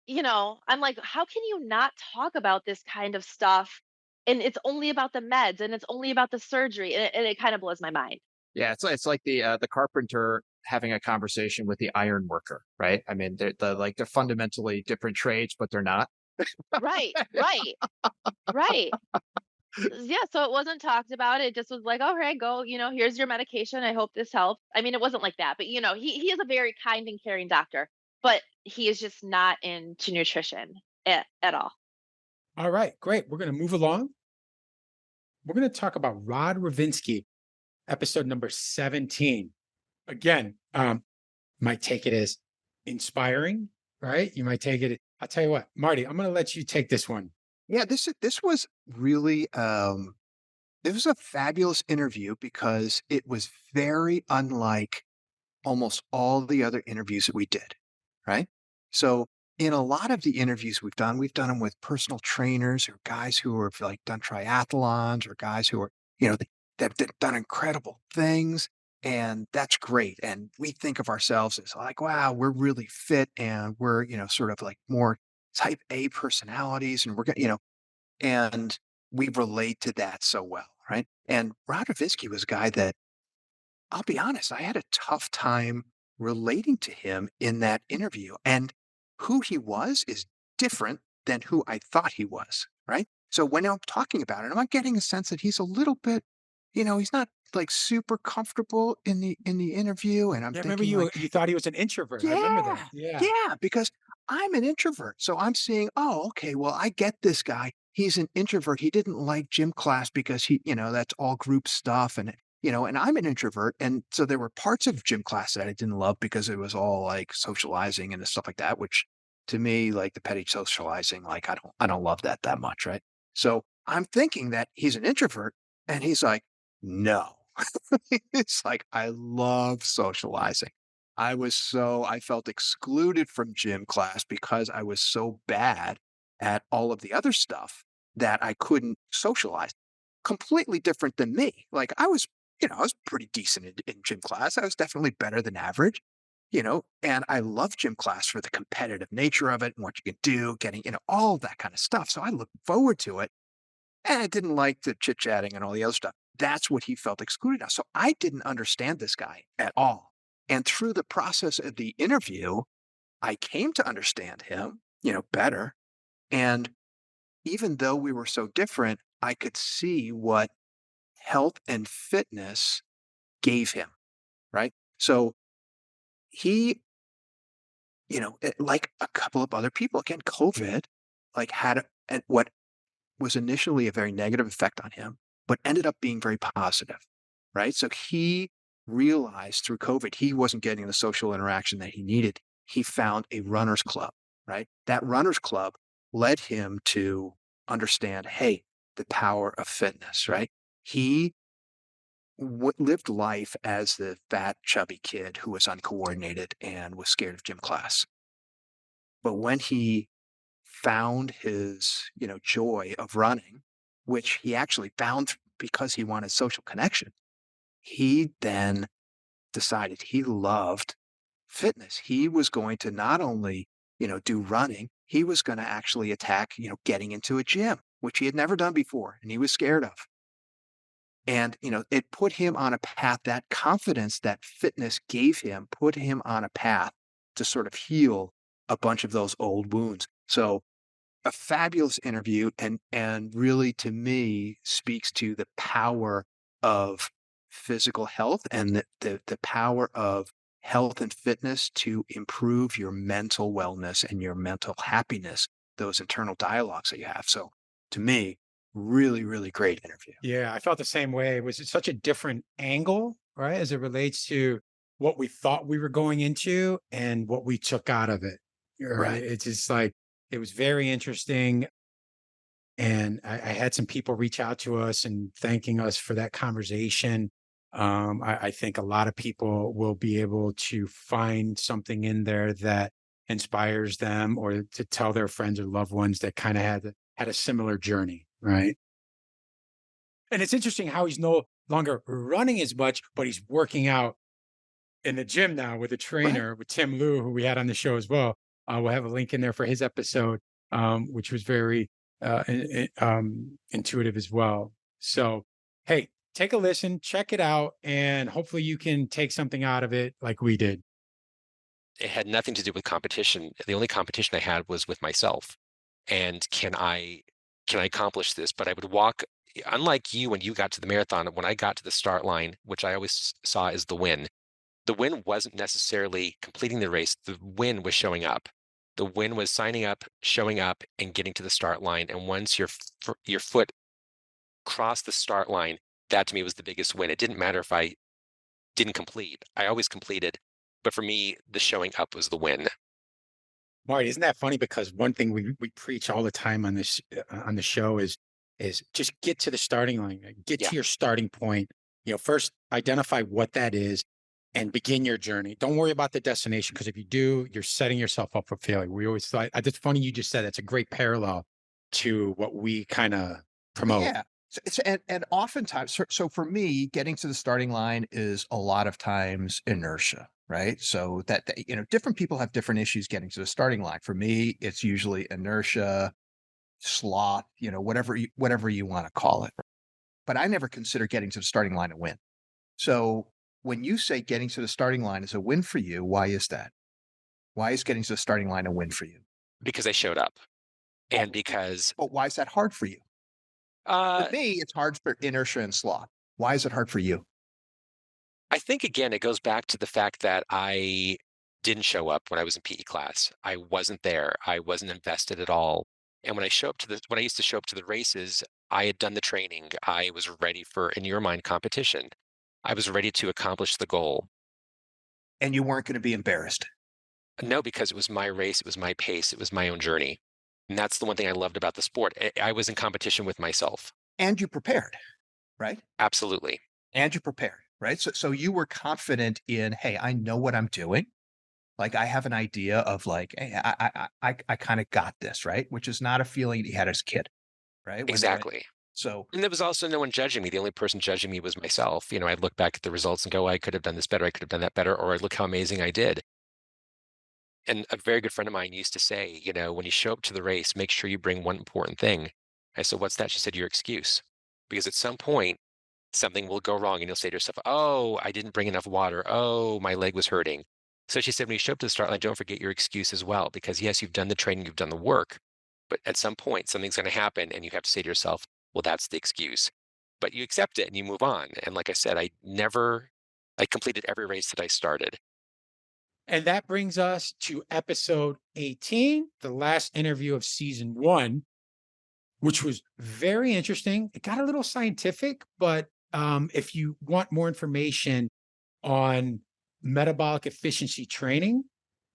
I'm like, how can you not talk about this kind of stuff? And it's only about the meds, and it's only about the surgery. And it kind of blows my mind. Yeah, it's like the carpenter having a conversation with the iron worker, right? I mean, they're fundamentally different trades, but they're not. Right, right, right. Yeah, so it wasn't talked about. It just was like, all right, go, here's your medication. I hope this helps. I mean, it wasn't like that, but he is a very kind and caring doctor, but he is just not into nutrition at all. All right, great. We're going to move along. We're going to talk about Radvinsky, episode number 17. Again, might take it as inspiring, right? You might take it. I'll tell you what, Marty, I'm going to let you take this one. Yeah, this was really it was a fabulous interview because it was very unlike almost all the other interviews that we did, right? So in a lot of the interviews we've done them with personal trainers or guys who have like done triathlons, or guys who are, they've done incredible things. And that's great. And we think of ourselves as like, wow, we're really fit and we're, sort of like more type A personalities and we're going, and we relate to that so well. Right. And Radvinsky was a guy that, I'll be honest, I had a tough time relating to him in that interview. And who he was is different than who I thought he was. Right. So when I'm talking about it, I'm not getting a sense that he's a little bit, he's not like super comfortable in the interview. And I'm Yeah, remember thinking like, you thought he was an introvert. I remember yeah, that. Yeah. yeah, because I'm an introvert. So I'm seeing, oh, okay, well, I get this guy. He's an introvert. He didn't like gym class because that's all group stuff. And I'm an introvert. And so there were parts of gym class that I didn't love because it was all like socializing and stuff like that, which to me, like the petty socializing, like I don't love that much. Right. So I'm thinking that he's an introvert and he's like, no. It's like, I love socializing. I felt excluded from gym class because I was so bad at all of the other stuff that I couldn't socialize. Completely different than me. Like I was pretty decent in gym class. I was definitely better than average, and I love gym class for the competitive nature of it and what you can do, getting, all of that kind of stuff. So I look forward to it. And I didn't like the chit chatting and all the other stuff. That's what he felt excluded on. So I didn't understand this guy at all. And through the process of the interview, I came to understand him, better. And even though we were so different, I could see what health and fitness gave him, right? So he, like a couple of other people, again, COVID, like what was initially a very negative effect on him, but ended up being very positive, right? So he realized through COVID, he wasn't getting the social interaction that he needed. He found a runner's club, right? That runner's club led him to understand, hey, the power of fitness, right? He lived life as the fat, chubby kid who was uncoordinated and was scared of gym class. But when he found his, joy of running, which he actually found because he wanted social connection, he then decided he loved fitness. He was going to not only, do running, he was going to actually attack, getting into a gym, which he had never done before and he was scared of. And, it put him on a path, that confidence that fitness gave him, put him on a path to sort of heal a bunch of those old wounds. So a fabulous interview and really to me speaks to the power of physical health and the power of health and fitness to improve your mental wellness and your mental happiness, those internal dialogues that you have. So to me, really, really great interview. Yeah, I felt the same way. It was such a different angle, right, as it relates to what we thought we were going into and what we took out of it. Right. Right. It's just like it was very interesting. And I had some people reach out to us and thanking us for that conversation. I think a lot of people will be able to find something in there that inspires them or to tell their friends or loved ones that kind of had a similar journey, right? And it's interesting how he's no longer running as much, but he's working out in the gym now with a Right. trainer, with Tim Lu, who we had on the show as well. We'll have a link in there for his episode, which was very intuitive as well. So, hey, take a listen, check it out, and hopefully you can take something out of it like we did. It had nothing to do with competition. The only competition I had was with myself. And can I accomplish this? But I would walk, unlike you when you got to the marathon, when I got to the start line, which I always saw as the win wasn't necessarily completing the race. The win was showing up. The win was signing up, showing up, and getting to the start line. And once your foot crossed the start line, that to me was the biggest win. It didn't matter if I didn't complete. I always completed. But for me, the showing up was the win. Marty, isn't that funny? Because one thing we preach all the time on this on the show is just get to the starting line, get Yeah. to your starting point. First identify what that is and begin your journey. Don't worry about the destination because if you do, you're setting yourself up for failure. We always thought it's funny you just said that's a great parallel to what we kind of promote. Yeah. And oftentimes, so for me, getting to the starting line is a lot of times inertia, right? So different people have different issues getting to the starting line. For me, it's usually inertia, sloth, whatever you want to call it. But I never consider getting to the starting line a win. So when you say getting to the starting line is a win for you, why is that? Why is getting to the starting line a win for you? Because I showed up, and because But why is that hard for you? uh, For me, it's hard for inertia and sloth. Why is it hard for you? I think again it goes back to the fact that I didn't show up when I was in PE class. I wasn't there. I wasn't invested at all. And when I used to show up to the races, I had done the training. I was ready for, in your mind, competition. I was ready to accomplish the goal. And you weren't going to be embarrassed. No, because it was my race, it was my pace, it was my own journey. And that's the one thing I loved about the sport. I was in competition with myself. And you prepared, right? Absolutely. And you prepared, right? So you were confident in, hey, I know what I'm doing. Like I have an idea of like, hey, I kind of got this, right? Which is not a feeling that you had as a kid, right? Exactly. So And there was also no one judging me. The only person judging me was myself. I'd look back at the results and go, I could have done this better. I could have done that better. Or look how amazing I did. And a very good friend of mine used to say, when you show up to the race, make sure you bring one important thing. I said, what's that? She said, your excuse. Because at some point, something will go wrong and you'll say to yourself, oh, I didn't bring enough water. Oh, my leg was hurting. So she said, when you show up to the start line, don't forget your excuse as well. Because yes, you've done the training, you've done the work. But at some point, something's going to happen and you have to say to yourself, well, that's the excuse. But you accept it and you move on. And like I said, I completed every race that I started. And that brings us to episode 18, the last interview of season 1, which was very interesting. It got a little scientific, but if you want more information on metabolic efficiency training,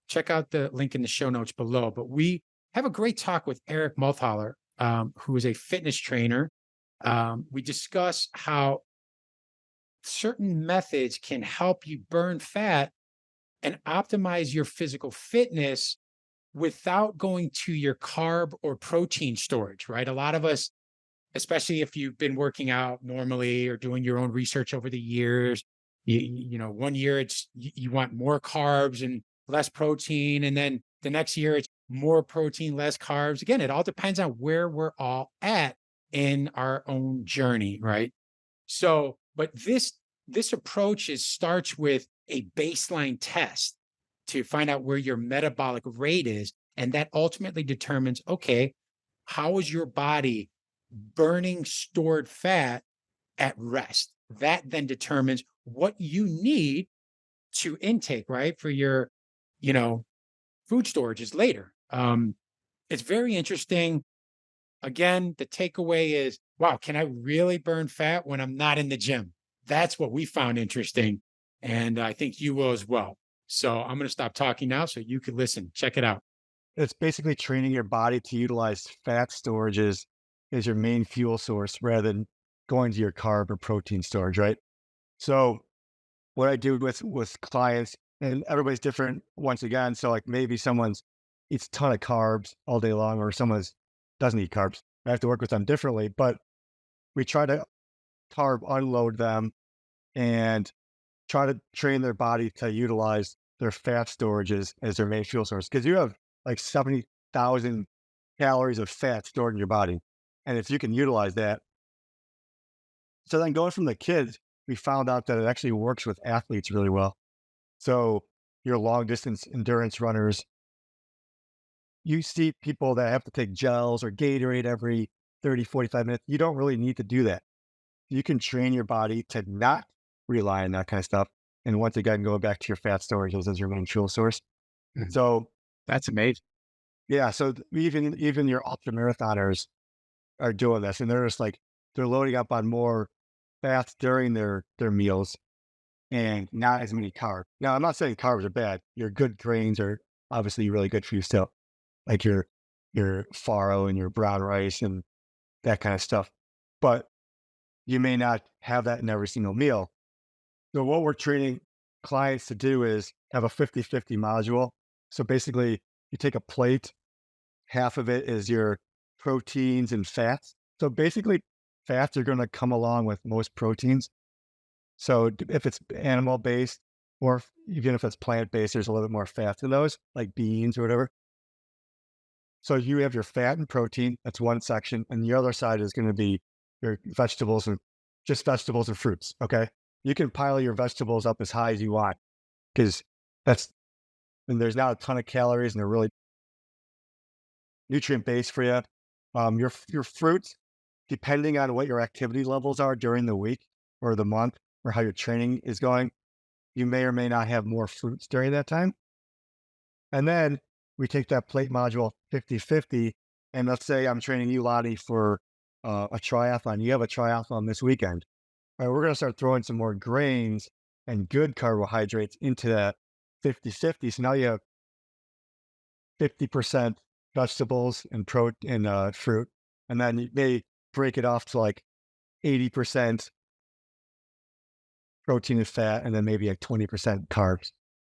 check out the link in the show notes below. But we have a great talk with Erik Marthaler, who is a fitness trainer. We discuss how certain methods can help you burn fat and optimize your physical fitness without going to your carb or protein storage, right? A lot of us, especially if you've been working out normally or doing your own research over the years, one year you want more carbs and less protein, and then the next year it's more protein, less carbs. Again, it all depends on where we're all at in our own journey, right? So, but this approach starts with a baseline test to find out where your metabolic rate is. And that ultimately determines, okay, how is your body burning stored fat at rest? That then determines what you need to intake, right? For your, food storages later. It's very interesting. Again, the takeaway is, wow, can I really burn fat when I'm not in the gym? That's what we found interesting. And I think you will as well. So I'm going to stop talking now so you can listen. Check it out. It's basically training your body to utilize fat storages as your main fuel source rather than going to your carb or protein storage, right? So what I do with clients, and everybody's different once again. So like maybe someone's eats a ton of carbs all day long, or someone's doesn't eat carbs. I have to work with them differently, but we try to carb unload them and try to train their body to utilize their fat storages as their main fuel source. Because you have like 70,000 calories of fat stored in your body. And if you can utilize that. So then going from the kids, we found out that it actually works with athletes really well. So your long distance endurance runners, you see people that have to take gels or Gatorade every 30, 45 minutes. You don't really need to do that. You can train your body to not rely on that kind of stuff. And once again, go back to your fat storages as your main fuel source. Mhm. So That's amazing. yeah, so even your ultra marathoners are doing this, and they're just like they're loading up on more fats during their meals and not as many carbs. Now, I'm not saying carbs are bad. Your good grains are obviously really good for you still, like your farro and your brown rice and that kind of stuff. But you may not have that in every single meal. So what we're training clients to do is have a 50-50 module. So basically, you take a plate, half of it is your proteins and fats. So basically, fats are going to come along with most proteins. So if it's animal based, or even if it's plant based, there's a little bit more fats in those, like beans or whatever. So you have your fat and protein. That's one section, and the other side is going to be your vegetables and just vegetables and fruits. Okay, you can pile your vegetables up as high as you want because and there's not a ton of calories and they're really nutrient based for you. Your fruits, depending on what your activity levels are during the week or the month or how your training is going, you may or may not have more fruits during that time. And then we take that plate module 50-50, and let's say I'm training you, Lonnie, for a triathlon. You have a triathlon this weekend. All right, we're going to start throwing some more grains and good carbohydrates into that 50-50. So now you have 50% vegetables and fruit, and then you may break it off to like 80% protein and fat, and then maybe like 20% carbs.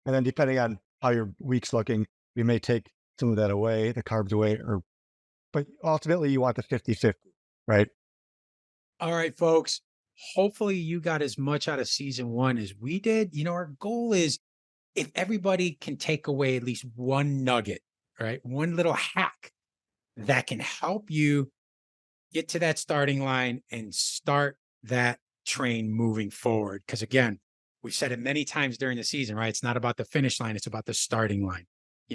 And then depending on how your week's looking, we may take some of that away, the carbs away, but ultimately you want the 50-50, right? All right, folks. Hopefully you got as much out of season 1 as we did. Our goal is if everybody can take away at least one nugget, right? One little hack that can help you get to that starting line and start that train moving forward. Because again, we've said it many times during the season, right? It's not about the finish line, it's about the starting line.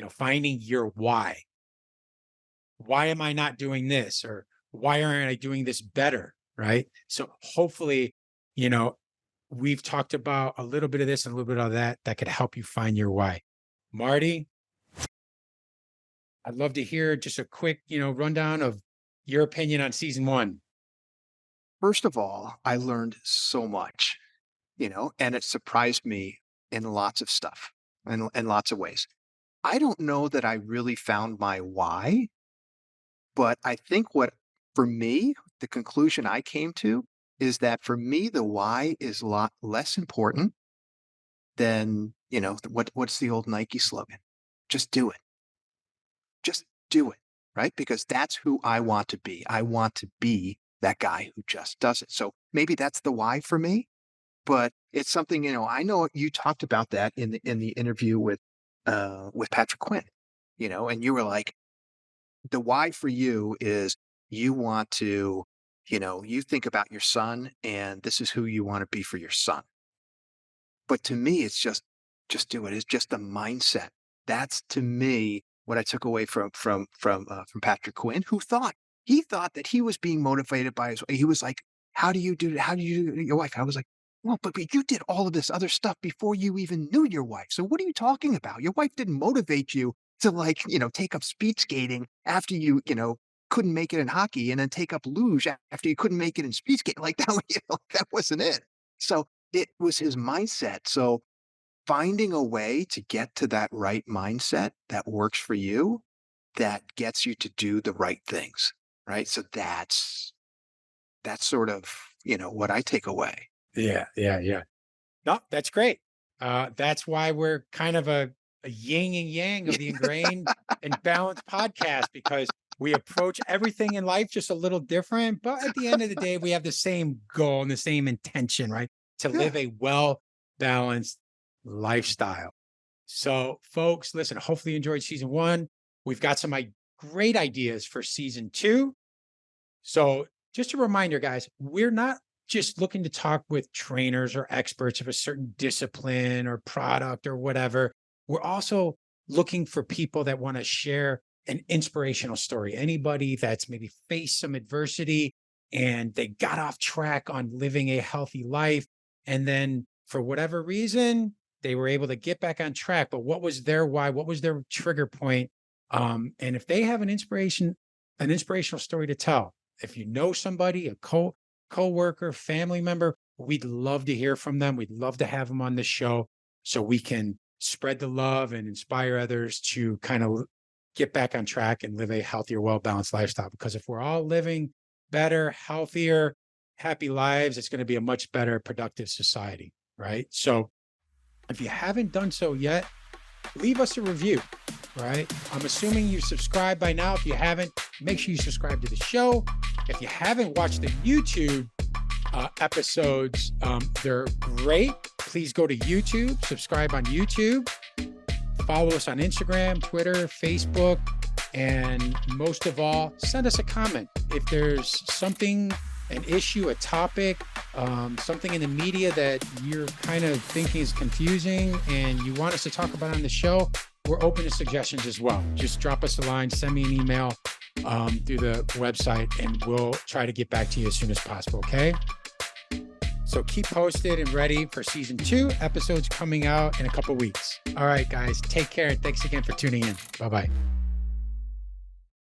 Finding your why. Why am I not doing this? Or why aren't I doing this better? Right. So hopefully, we've talked about a little bit of this and a little bit of that could help you find your why. Marty, I'd love to hear just a quick, rundown of your opinion on season 1. First of all, I learned so much, and it surprised me in lots of stuff and in lots of ways. I don't know that I really found my why, but I think for me, the conclusion I came to is that for me, the why is a lot less important than, what's the old Nike slogan? Just do it. Just do it, right? Because that's who I want to be. I want to be that guy who just does it. So maybe that's the why for me, but it's something, I know you talked about that in the interview with Patrick Quinn, and you were like, the why for you is you want to, you think about your son and this is who you want to be for your son. But to me, it's just do it. It's just a mindset. That's to me what I took away from Patrick Quinn, who thought that he was being motivated by he was like, how do you do your wife? I was like, well, but you did all of this other stuff before you even knew your wife. So what are you talking about? Your wife didn't motivate you to take up speed skating after you couldn't make it in hockey, and then take up luge after you couldn't make it in speed skating. Like that, that wasn't it. So it was his mindset. So finding a way to get to that right mindset that works for you, that gets you to do the right things, right? So that's sort of, what I take away. Yeah. No, that's great. That's why we're kind of a yin and yang of the Ingrained and Balanced podcast, because we approach everything in life just a little different. But at the end of the day, we have the same goal and the same intention, right? To live a well-balanced lifestyle. So folks, listen, hopefully you enjoyed season 1. We've got some great ideas for season 2. So just a reminder, guys, we're not just looking to talk with trainers or experts of a certain discipline or product or whatever. We're also looking for people that want to share an inspirational story. Anybody that's maybe faced some adversity and they got off track on living a healthy life, and then for whatever reason, they were able to get back on track. But what was their why? What was their trigger point? And if they have an inspirational story to tell, if you know somebody, a co-worker, family member, we'd love to hear from them. We'd love to have them on the show so we can spread the love and inspire others to kind of get back on track and live a healthier, well-balanced lifestyle. Because if we're all living better, healthier, happy lives, it's going to be a much better, productive society, right? So if you haven't done so yet, leave us a review, right? I'm assuming you subscribed by now. If you haven't, make sure you subscribe to the show. If you haven't watched the YouTube episodes, they're great. Please go to YouTube, subscribe on YouTube, follow us on Instagram, Twitter, Facebook, and most of all, send us a comment. If there's something, an issue, a topic, something in the media that you're kind of thinking is confusing and you want us to talk about on the show, we're open to suggestions as well. Just drop us a line, send me an email through the website, and we'll try to get back to you as soon as possible, okay? So keep posted and ready for season 2, episodes coming out in a couple weeks. All right, guys, take care, and thanks again for tuning in. Bye-bye.